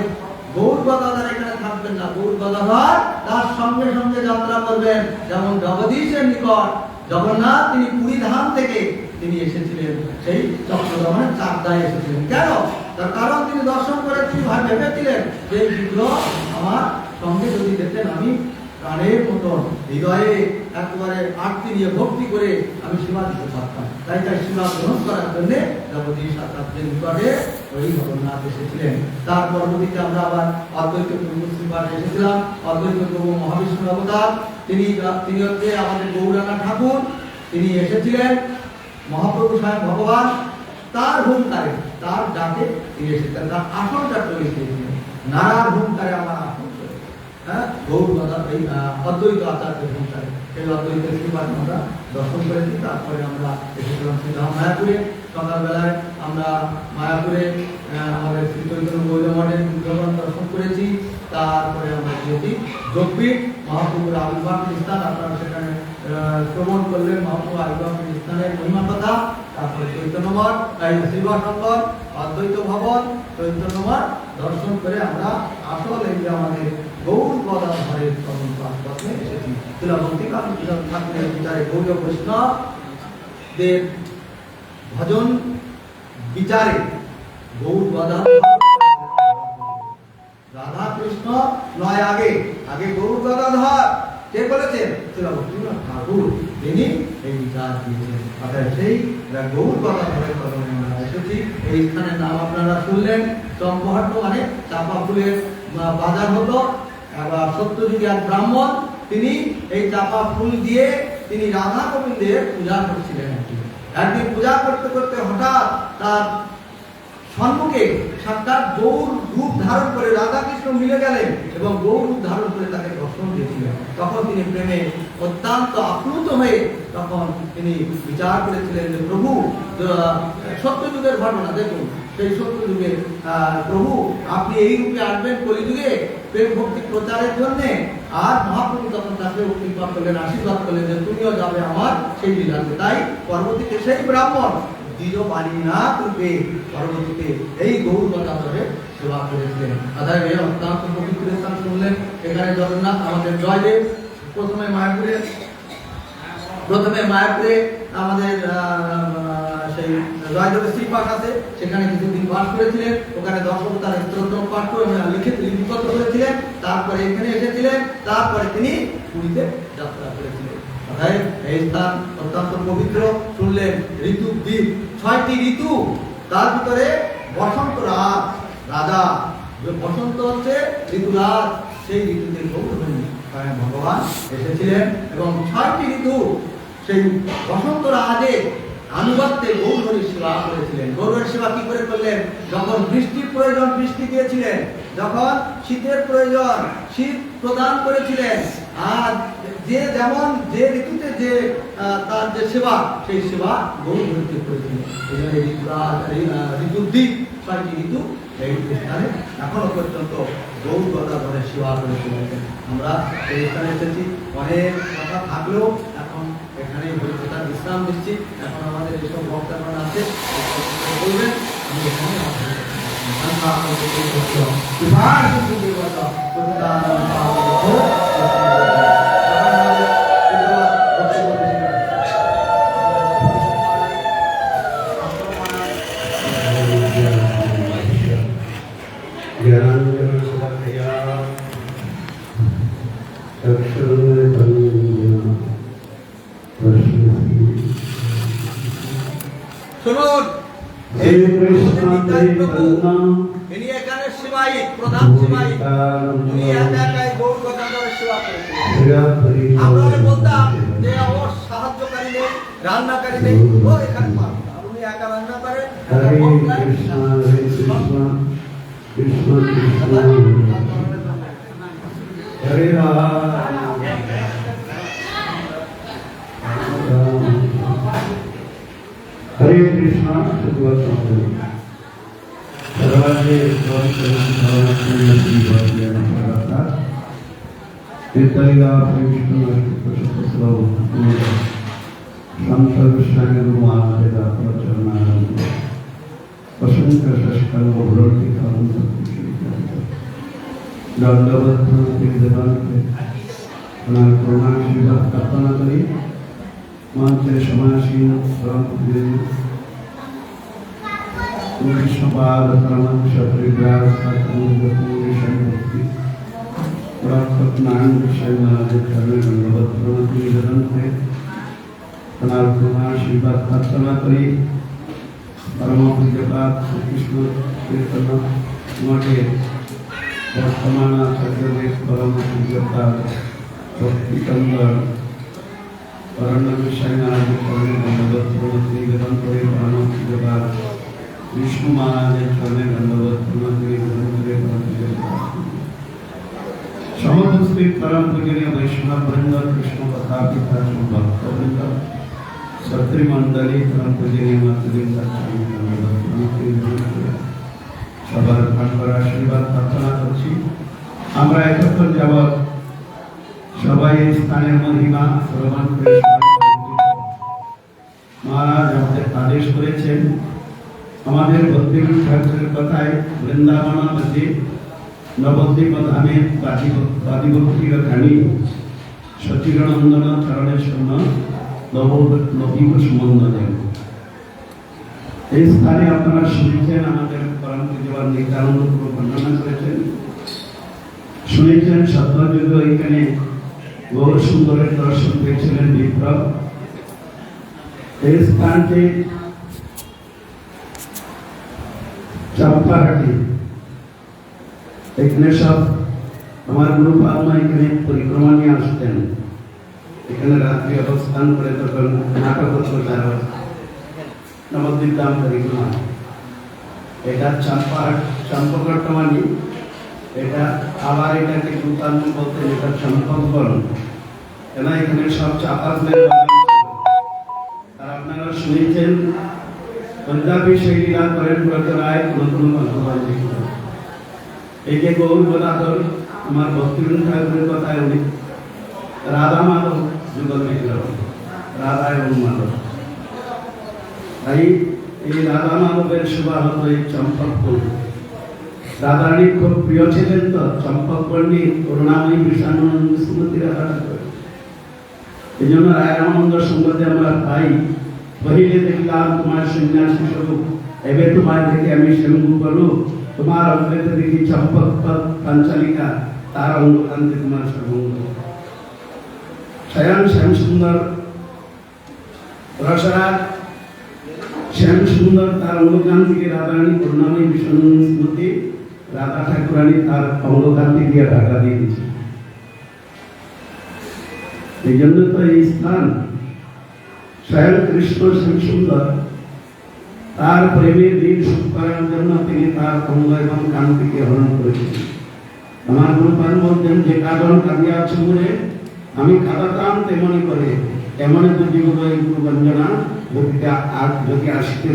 গৌর গদাধর এখানে থাকবেন না, গৌর গদাধর তার সঙ্গে সঙ্গে যাত্রা করবেন। যেমন জগদীশের নিকট জগন্নাথ তিনি পুরী ধাম থেকে তিনি এসেছিলেন, সেই চক্রধরের চাকদায় এসেছিলেন। কেন? তার কারণ তিনি দর্শন করে তিনি ভেবেছিলেন যে বিগ্রহ আমার সঙ্গে যদি দেখতেন, আমি প্রাণের মতন হৃদয়ে একেবারে আরতি নিয়ে ভক্তি করে আমি সেবা দিতে পারতাম। তাই সেবা গ্রহণ করার জন্য জগদীশ আচার্যের নিকটে ওই জগন্নাথ এসেছিলেন। তার পরবর্তীতে আমরা আবার অদ্বৈত প্রভু শ্রীপাঠে এসেছিলাম। অদ্বৈত প্রভু মহাবিষ্ণু অবতার, তিনি হচ্ছে আমাদের গৌরাঙ্গা ঠাকুর। তিনি এসেছিলেন মহাপ্রভু স্বয়ং ভগবান তার হুঙ্কারে, তার ডাকে তিনি এসেছিলেন, তার আসনটা তৈরি করেছিলেন। নারার হুঙ্কারে আমার আসন তৈরি, হ্যাঁ, গৌরবাদা এই অদ্বৈত আচার্যের হুঙ্কারে এই অদ্বৈত শ্রীপাঠ আমরা দর্শন করেছি। তারপরে আমরা এসেছিলাম শ্রীধাম মায়াপুরে। সকালবেলায় আমরা মায়াপুরে আমাদের শ্রী চৈতন্য গৌরমঠের বিগ্রহণ দর্শন করেছি। তারপরে আমরা গিয়েছি যোগপীঠ, মহাপ্রভুর আবির্ভাব স্থান, আপনারা সেখানে শ্রবণ করলেন মহাপ্রভু আবির্ভাব স্থানের মহিমা কথা। তারপরে চৈতন্য মঠ, শ্রীবাসম্বর, অদ্বৈত ভবন, চৈতন্য মঠ দর্শন করে আমরা আসল এই যে আমাদের গৌর গদাধরের চরণ পাদপদ্মে এসেছি। তুলাবন্তিকাল ঠাকুরের বিচারে গৌর বৈষ্ণবদের ভজন বিচারে গৌর গদাধর রাধা কৃষ্ণ নয়, আগে আগে গৌর গদাধর কে বলেছেন? তুলাবন্তিকাল ঠাকুর, তিনি এই বিচার দিয়েছেন। অর্থাৎ সেই গৌর গদাধরের চরণে আমরা এসেছি। এই স্থানের নাম আপনারা শুনলেন, চম্পহাট মানে চাপা ফুলের বাজার হতো। আবার সত্যযুগী এক ব্রাহ্মণ, তিনি এই চাপা ফুল দিয়ে তিনি রাধা গোবিন্দের পূজা করছিলেন। একদিন পূজা করতে করতে হঠাৎ তার সম্মুখে সাক্ষাৎ গৌর রূপ ধারণ করে রাধা কৃষ্ণ মিলে গেলেন এবং গৌর রূপ ধারণ করে তাকে দর্শন দিয়েছিলেন। তখন তিনি প্রেমে অত্যন্ত আপ্লুত হয়ে তখন তিনি বিচার করেছিলেন যে প্রভু, সত্যযুগের ঘটনা দেখুন, সেই সত্যযুগে প্রভু আপনি এই রূপে আসবেন কলিযুগে প্রেম ভক্তি প্রচারের জন্যে। আর মহাপ্রভু তখন তাকে কৃপা করলেন, আশীর্বাদ করলেন যে তুমিও যাবে আমার সেই লীলাতে। তাই পরবর্তীতে সেই ব্রাহ্মণ দ্বিজ বাণী না পূর্বে পরবর্তীতে এই গৌর গদাধরের সেবা করেছিলেন। অতএব এই অত্যন্ত পবিত্র স্থান শুনলেন। এখানে জগন্নাথ আমাদের জয়দেব প্রথমে মায়াপুরে আমাদের সেই জয়দেবের শ্রীপাঠ আছে, সেখানে কিছুদিন বাস করেছিলেন। ওখানে দশবতার স্তোত্র পাঠ করে লিপিবদ্ধ করেছিলেন। তারপরে এখানে এসেছিলেন। তারপরে তিনি পুরীতে যাত্রা করেছিলেন। অতএব এই স্থান অত্যন্ত পবিত্র। শুনলেন ঋতু দ্বীপ, 6টি ঋতু, তার ভিতরে বসন্ত রাজা, বসন্ত হচ্ছে ঋতুরাজ, সেই ঋতুতে গৌরবর্ণী ভগবান এসেছিলেন এবং 6টি ঋতু সেই বসন্ত রাজের আনুগত্যে গৌরহরির সেবা করেছিলেন। গৌরহরির সেবা কি করে করলেন? যখন বৃষ্টির প্রয়োজন বৃষ্টি দিয়েছিলেন, যখন শীতের প্রয়োজন শীত প্রদান করেছিলেন, আর যে যেমন যে ঋতুতে যে তার যে সেবা, সেই সেবা গৌরহরিকে করেছিলেন। এই ঋতুদ্বীপ 6টি ঋতু এই স্থানে এখনো পর্যন্ত গৌর গদাধরের সেবা করে চলেছেন। আমরা এই স্থানে এসেছি, অনেক কথা থাকলেও এখন এখানে হরিকথা বিশ্রাম দিচ্ছি। এখন আমাদের যেসব বক্তাগণ আছে বলবেন, আমি এখানে শুনুন, ইনি এখানে সেবাই, প্রধান সেবাই, উনি একাই গৌর গদাধরের সেবা করেছিলেন। আমরা বলতাম যে ওর সাহায্যকারী নেই, রান্নাকারী নেই, ও এখানে পারবে না। উনি একা রান্না করে, हरे हरे कृष्णा सर्वाजे कल्पना करी मंचे समासीन कृष्णपाद परमंश परिग्राह कल्पना करी परम पूज्यपाद कृष्ण कीर्तन मठे वर्तमान आचार्य परम पूज्यपाद भक्ति कंदर विष्णु महाराज समपुष्पित परम पूजनीय वैष्णव वृंद कृष्ण कथा पिता भक्तवृंद क्षत्रिय मंडली परम पूजनीय सबार आशीर्वाद प्रार्थना करছি আমরা একত্র যাবত সবাই এই স্থানের মহিমা শ্রবণ করে মহারাজ আমাদের আদেশ করেছেন আমাদের বদ্রীনাথ ঠাকুরের কথায় বৃন্দাবনের মধ্যে নবদ্বীপ ধামে বাদিভক্তির খানি সচিরানন্দন চরণের শূন্য লৌকিক সম্বন্ধ দেন। এই স্থানে আপনারা শুনেছেন আমাদের পরম পূজ্যবান নিত্যানন্দ প্রভু বর্ণনা করেছেন, শুনেছেন সত্যযুগ এখানে গৌর সুন্দরের দর্শন পেয়েছিলেন বিপ্র। এই স্থানটি চাম্পাহাটি, এখানে সব আমার গুরু পালমা এখানে পরিক্রমা নিয়ে আসতেন। এখানে রাত্রি অবস্থান করে তখন নাটক হতো তার নবদ্বীপ ধাম পরিক্রমা। এটা চম্পকট্টমানি, এটা আবার এটাকে গুরুত্বান্ন বলতে এটা চম্পকগণ, কেন এখানে সব চাপাত আর আপনারা শুনেছেন পঞ্জাবী সেই লীলা করেন ব্রত রায় নতুন ভগবান। এই যে গৌর গদাধর আমার ভক্তিবৃন্দ ঠাকুরের কথায় উনি রাধা মাধব যুগল মিত্র, রাধা এবং মাধব। তাই এই রাধা মাধবের শোভা হতো এই চম্পক ফুল। রাধারানী খুব প্রিয় ছিলেন তো চম্পক পণ্ডিত করুণাময়ী বিষানন্দ শ্রীমতী রাধা ঠাকুর। এই জন্য রায় রামানন্দ সম্বন্ধে আমরা পাই, পहिले দেখলাম তোমার সন্ন্যাসী স্বরূপ, এবার তোমার দেখে আমি শ্যামু করু, তোমার অগ্রেতে দেখি চম্পক পাঞ্চালিকা, তার অঙ্গকান্তি তোমার সর্বঙ্গ। স্বয়ং শ্যাম সুন্দর রসরাজ শ্যাম সুন্দর তার অঙ্গকান্তিকে রাধারানী করুণাময়ী বিষানন্দ শ্রীমতী রাধা ঠাকুরানী তার অঙ্গকান্তি দিয়ে ঢাকা দিয়ে দিয়েছে। এই জন্য তো এই স্থান স্বয়ং কৃষ্ণ শ্যাম সুন্দর তার প্রেমের দিন সুখ করার জন্য তিনি তার অঙ্গ এবং কান্তিকে হরণ করেছিলেন। আমার গুরুপান বলতেন, যে কাঁদন কাঁদিয়াছে মোরে আমি কাঁদাতাম তেমনি করে, এমন তো জীবদয় গুরু বঞ্জনা যদি আসিতে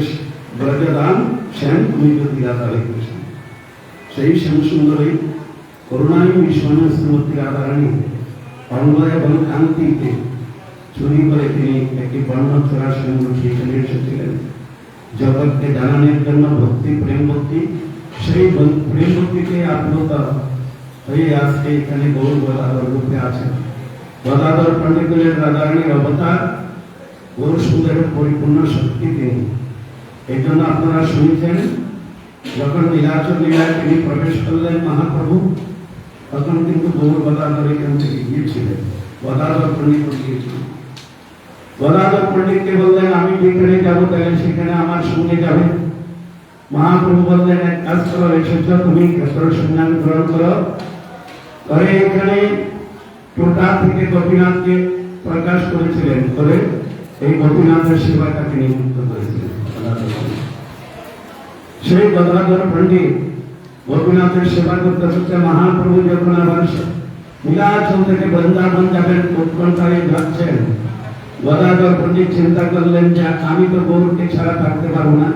ব্রজদান শ্যাম তুমি যদি রাধা কৃষ্ণ। সেই শ্যাম সুন্দরী করুণাময়ী বিষানন্দ শ্রীমতী রাধারানী অঙ্গ এবং কান্তিকে চুরি করে তিনি একটি বর্ণচোরা সঙ্গে চলে এসেছিলেন জগৎকে জানানোর জন্য। ভক্তি প্রেম ভক্তি, সেই প্রেম ভক্তিকে আপ্লুত হয়ে আজকে এখানে গৌর গদাধর রূপে আছেন। গদাধর পণ্ডিতের রাধারানীর অবতার, গৌর সুন্দরের পরিপূর্ণ শক্তি তিনি। এই জন্য আপনারা শুনেছেন যখন নীলাচল লীলায় তিনি প্রবেশ করলেন মহাপ্রভু, তখন কিন্তু গৌর গদাধর এখান থেকে গিয়েছিলেন, গদাধর পণ্ডিত গিয়েছিলেন। গদাধর পণ্ডিতকে বললেন, আমি যেখানে যাবো তাহলে সেখানে আমার সঙ্গে যাবে। মহাপ্রভু বললেন, এক কাজ করো, এসেছ তুমি ক্ষেত্র সন্ধান গ্রহণ করো, করে এখানে টোটা থেকে গোপীনাথকে প্রকাশ করেছিলেন, করে এই গোপীনাথের সেবাটা তিনি মুক্ত করেছিলেন। সেই গদাধর পণ্ডিত গোপীনাথের সেবা করতে করতে মহাপ্রভু যখন আবার নীলাচল থেকে বৃন্দাবন যাবেন উৎকণ্ঠায় যাচ্ছেন, গদাধর পণ্ডিত চিন্তা করলেন যে আমি তো গৌরকে ছাড়া থাকতে পারবো না।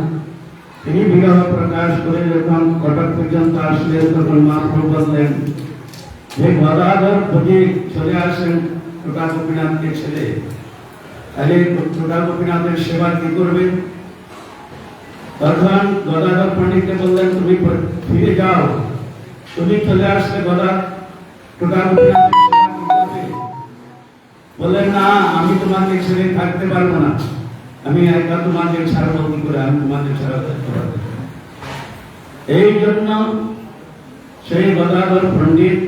তিনি বিরহ প্রকাশ করে যখন কটক পর্যন্ত আসলেন, তখন মহাপ্রভু বললেন যে গদাধর যদি চলে আসেন টোটা গোপীনাথকে ছেড়ে, তাহলে টোটা গোপীনাথের সেবা কি করবে? তখন গদাধর পণ্ডিতকে বললেন, তুমি ফিরে যাও, তুমি চলে আসলে টোটা গোপীনাথের সেবা কি করবে? বললেন, না, আমি তোমাকে ছেড়ে থাকতে পারবো না, আমি একা তোমাকে ছাড়বো কি করে, আমি তোমাকে ছাড়া থাকতে পারবো। এই জন্য সেই গদাধর পণ্ডিত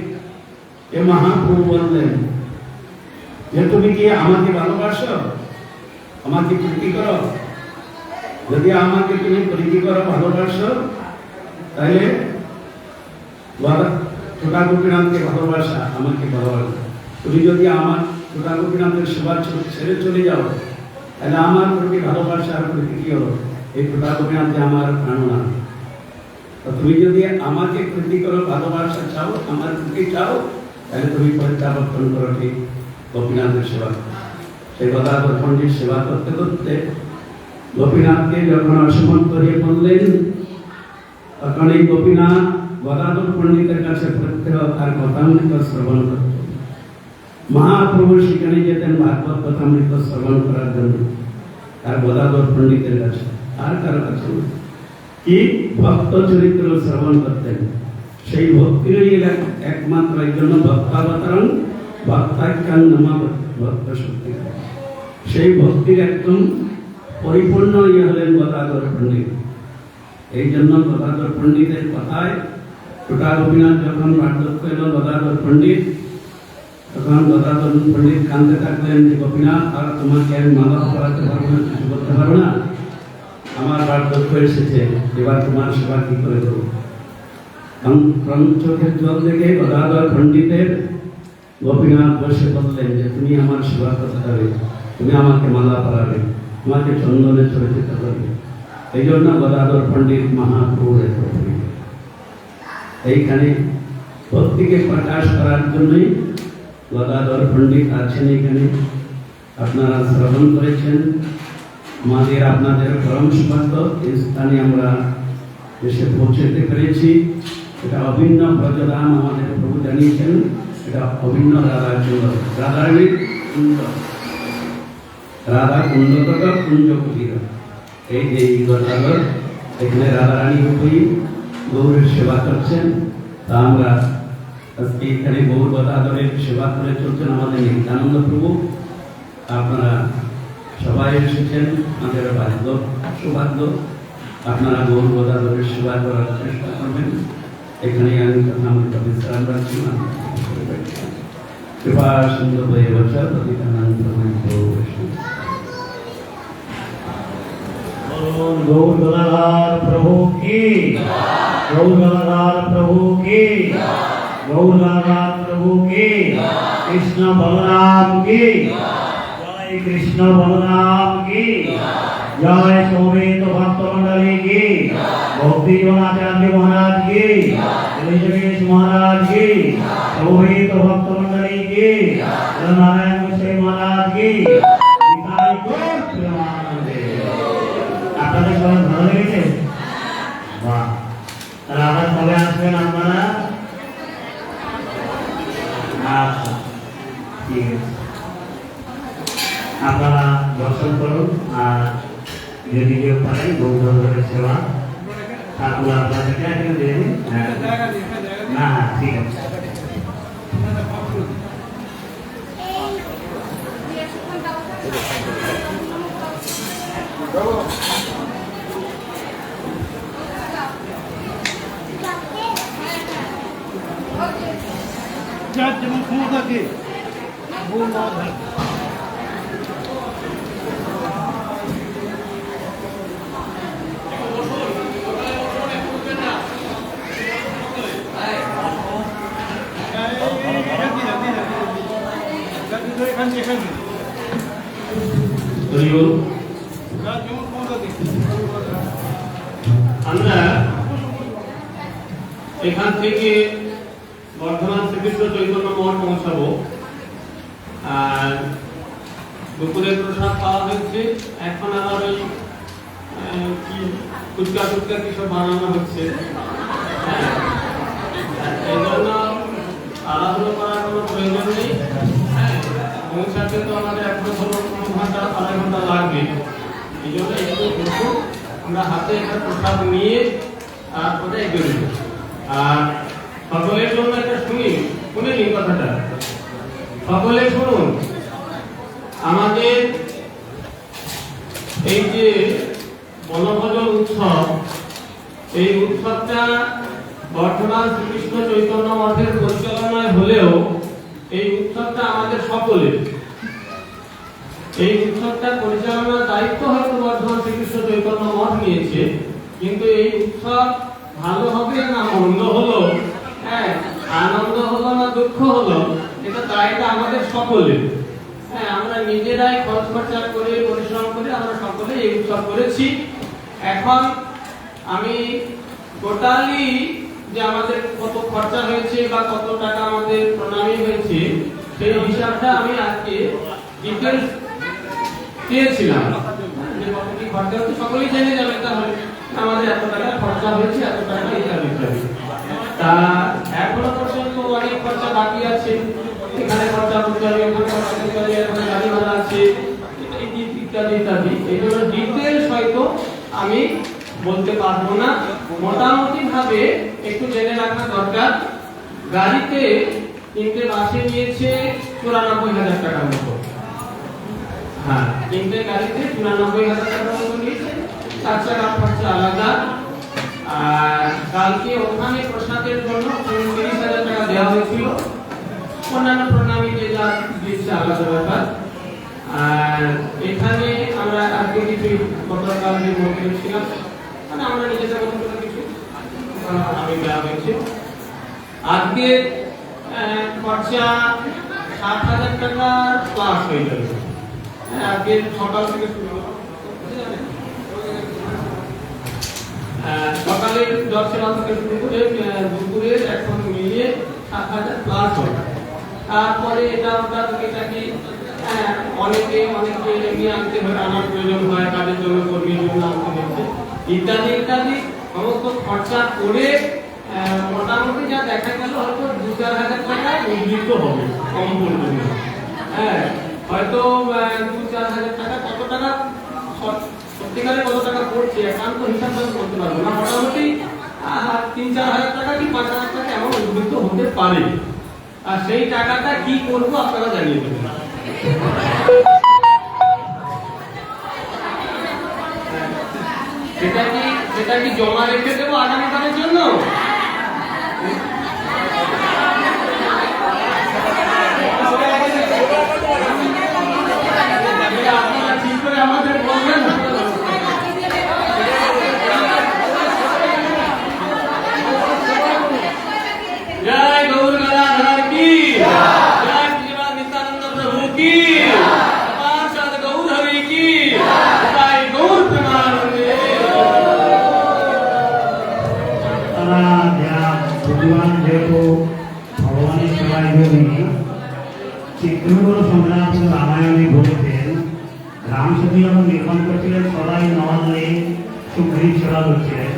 এ মহাপ্রভু বললেন যে তুমি কি আমাকে ভালোবাসো, আমাকে প্রীতি করো? যদি আমাকে তুমি প্রীতি করো, ভালোবাসো, তাহলে টোটা গোপীনাথকে ভালোবাসা, আমাকে ভালোবাসা। তুমি যদি আমার টোটা গোপীনাথের সেবা ছেড়ে চলে যাও, তাহলে আমার প্রতি ভালোবাসা আর প্রীতি কি হলো? এই টোটা গোপীনাথে আমার প্রাণনা। তুমি যদি আমাকে প্রীতি করো, ভালোবাসা চাও, আমার প্রীতি চাও, তাহলে তুমি প্রত্যাবর্তন করো ঠিক গোপীনাথের সেবা। সেই গদাধর পণ্ডিত সেবা করতে করতে গোপীনাথকে যখন অসমর্থ হয়ে পড়লেন, তখন এই গোপীনাথ গদাধর পণ্ডিতের কাছে প্রত্যহ তার কথামৃত শ্রবণ করত। মহাপ্রভু সেখানে যেতেন ভাগবত কথামৃত শ্রবণ করার জন্য, আর গদাধর পণ্ডিতের কাছে আর কারো কাছে কি ভক্ত চরিত্র শ্রবণ করতেন। সেই ভক্তিরই একমাত্র এই জন্য ভক্তাবতারণ ভক্তাখ্যান নামা ভক্ত শক্তি। সেই ভক্তির একদম পরিপূর্ণ হলেন গদাধর পণ্ডিত। এই জন্য গদাধর পণ্ডিতের কথায় টোটা গোপীনাথ যখন বার্ধক্য এলো গদাধর পণ্ডিত, তখন গদাধর পণ্ডিত কাঁদতে থাকলেন যে গোপীনাথ, আর তোমাকে আমি মালা পড়াতে পারবো না, কিছু করতে পারবো না, আমার বার্ধক্য এসেছে, এবার তোমার সেবা কি করে করবো? চোখের জল দেখে গদাধর পণ্ডিতের গোপীনাথ বসে বললেন যে তুমি আমার সেবা করতে হবে, তুমি আমাকে মালা পরাবে, তোমাকে চন্দনে চলে যেতে হবে। এই জন্য গদাধর পণ্ডিত মহাপ্রভুর এইখানে ভক্তিকে প্রকাশ করার জন্যই গদাধর পণ্ডিত আছেন এখানে। আপনারা শ্রবণ করেছেন, আমাদের আপনাদের পরম সৌভাগ্য এই স্থানে আমরা এসে পৌঁছতে পেরেছি। এটা অভিন্ন ব্রজধাম আমাদের প্রভু জানিয়েছেন, এটা অভিন্ন রাধা কুণ্ড, রাধারানীর কুণ্ড, রাধা কুণ্ড কুঞ্জ কুটির। এই যে গদাধর এখানে রাধারানী রূপী গৌরের সেবা করছেন, তা আমরা আজকে এখানে গৌর গদাধরের সেবা করে চলছেন আমাদের নিত্যানন্দ প্রভু। আপনারা সবাই এসেছেন, আমাদের ভাগ্য সৌভাগ্য, আপনারা গৌর গদাধরের সেবা করার চেষ্টা করবেন। এখানে আমি কথা বিশ্রাম রাখছি। কৃপা সুন্দর হয়ে বসা প্রতিকানন্দ गौर गदाधर प्रभु की, गौर गदाधर प्रभु की, गौर गदाधर प्रभु की, कृष्ण बलराम की, जय कृष्ण बलराम की, जय सौमित भक्त मंडली की, भक्ति आचार्य महाराज की, ऋषिकेश महाराज की, सौमित भक्त मंडली की, नारायण गोसाई महाराज की, निताई गौर प्रेमानंदे। আপনাদের সবাই ভালো লেগেছে? বাহ, তাহলে আবার কবে আসবেন আপনারা? আচ্ছা, ঠিক আছে, আপনারা দর্শন করুন। আর যদি কেউ পারেন গৌরবের সেবা ঠাকুর আপনাদেরকে একদিন দিয়ে দিন। না, ঠিক আছে। যার যেমন ক্ষমতা থাকে আমরা এখান থেকে বর্ধমান শ্রীকৃষ্ণ চৈতন্য মঠ পৌঁছাবো। আর দুপুরে প্রসাদ পাওয়া হয়েছে, এখন আবার ওই কি ফুচকা টুচকা কিসব বানানো হচ্ছে। এই জন্য আলাদা করার কোনো প্রয়োজন নেই। পৌঁছাতে তো আমাদের এখনো ধরো 1 ঘন্টা 2.5 ঘন্টা লাগবে। এই জন্য একটু একটু আমরা হাতে একটা প্রসাদ নিয়ে তারপরে এগিয়ে দেবো। আর সকলের জন্য একটা শুনে নিন কথাটা, সকলে শুনুন। আমাদের এই যে বনভোজন উৎসব, এই উৎসবটা বর্তমান শ্রীকৃষ্ণ চৈতন্য মঠের পরিচালনায় হলেও এই উৎসবটা আমাদের সকলের। এই উৎসবটা পরিচালনার দায়িত্ব হয়তো বর্তমান শ্রীকৃষ্ণ চৈতন্য মঠ নিয়েছে, কিন্তু এই উৎসব ভালো হবে না মন্দ হলো, হ্যাঁ, আনন্দ হলো না দুঃখ হলো, এটা দায়টা আমাদের সকলের। হ্যাঁ, আমরা নিজেরাই খরচ খরচা করে পরিশ্রম করে আমরা সকলে এই উৎসব করেছি। এখন আমি টোটালি যে আমাদের কত খরচা হয়েছে বা কত টাকা আমাদের প্রণামী হয়েছে সেই হিসাবটা আমি আজকে ডিটেলস দিয়েছিলাম। যে কত কি খরচা হচ্ছে সকলেই জেনে যাবে, তাহলে আমাদের এত টাকা খরচা হয়েছে, এত টাকা ইত্যাদি ইত্যাদি। তা এখনো পর্যন্ত অনেক খরচা বাকি আছে, এখানে খরচা করতে হবে, ওখানে খরচা করতে হবে, এখানে গাড়ি ভাড়া আছে ইত্যাদি ইত্যাদি। এগুলো ডিটেলস হয়তো আমি বলতে পারবো না, মোটামুটি ভাবে একটু জেনে রাখা দরকার। গাড়িতে 3টে বাসে নিয়েছে 94,000 টাকার মতো। হ্যাঁ, 3টে গাড়িতে 94,000 টাকার মতো নিয়েছে, 4 চাকা খরচা আলাদা। আর কালকে ওখানে প্রসাদের জন্য 30,000 টাকা দেওয়া হয়েছিল, অন্যান্য প্রণামী যে যা দিচ্ছে আলাদা ব্যাপার। আর এখানে আমরা আজকে কিছু গতকাল যে মন্দিরে ছিলাম, মানে আমরা নিজেদের মতো করে কিছু আমি দেওয়া হয়েছে। আজকে খরচা 60,000 টাকা প্লাস হয়ে যাবে। আজকে সকাল থেকে শুরু হলো, সকালের দর্শন থেকে শুরু করে দুপুরের এখন মিলিয়ে 7,000 প্লাস হবে। তারপরে এটা ওটা টুকিটাকি অনেকে এমনি আনতে হয়, আনার প্রয়োজন হয়, কাজের জন্য কর্মীর জন্য আনতে হচ্ছে ইত্যাদি ইত্যাদি সমস্ত খরচা করে মোটামুটি যা দেখা গেল হয়তো 2-4 হাজার টাকা উদ্বৃত্ত হবে কম পরিমাণে। হ্যাঁ, হয়তো 2-4 হাজার টাকা, কত টাকা সত্যিকারে কত টাকা পড়ছে একান্ত হিসাব আমি করতে পারবো না, মোটামুটি 3-4 হাজার টাকা কি 5 হাজার টাকা এমন উদ্বৃত্ত হতে পারে। আর সেই টাকাটা কি করবো আপনারা জানিয়ে দেবেন। সেটা কি জমা রেখে দেবো আগামীকালের জন্য? আপনারা ঠিক করে আমাদের বলবেন। জয় গৌর গদাধর কি, জয় শ্রীমান নিত্যানন্দ প্রভু কি, পার্ষদ গৌর হরি কি, জয় গৌর প্রেমানন্দে। তারা যারা বুদ্ধিমান যেহেতু ভগবানের সেবায় জমি চিত্রগুলো সংগ্রাম রামায়ণে ঘটেছেন, রাম সেতু যখন নির্মাণ করছিলেন সবাই নবান্নে সুগ্রীব সেবা করছিলেন,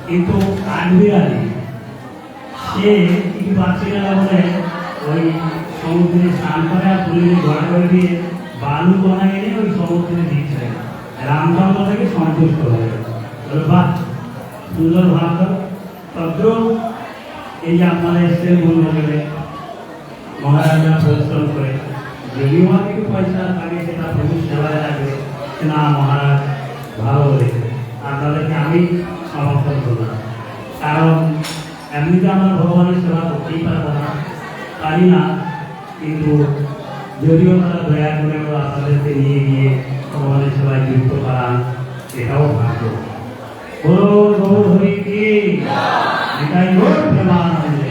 কিন্তু কাঠবিড়ালি সে কিছু পাচ্ছিল না বলে ওই সমুদ্রে স্নান করে আর পুলিশে ঘরে করে দিয়ে বালু কণা এনে ওই সমুদ্রে দিচ্ছিলেন। রামচন্দ্র থেকে সন্তুষ্ট হয়ে গেল, বাহ সুন্দর ভাবল। তদ্রুপ এই যে আপনারা এসছেন বললে মহারাজা পরিশ্রম করে যদিও আমার কিছু পয়সা থাকে সেটা প্রভু সেবায় লাগবে, না মহারাজ ভালো বলেছে, আপনাদেরকে আমি সমর্থন করলাম। কারণ এমনিতে আমরা ভগবানের সেবা করতেই পারি না, কিন্তু যদিও তারা দয়া করে আপনাদেরকে নিয়ে গিয়ে ভগবানের সেবায় যুক্ত করান, সেটাও ভাগ্য। গৌর গৌর হরি কি, এটাই গৌর প্রেমানন্দে।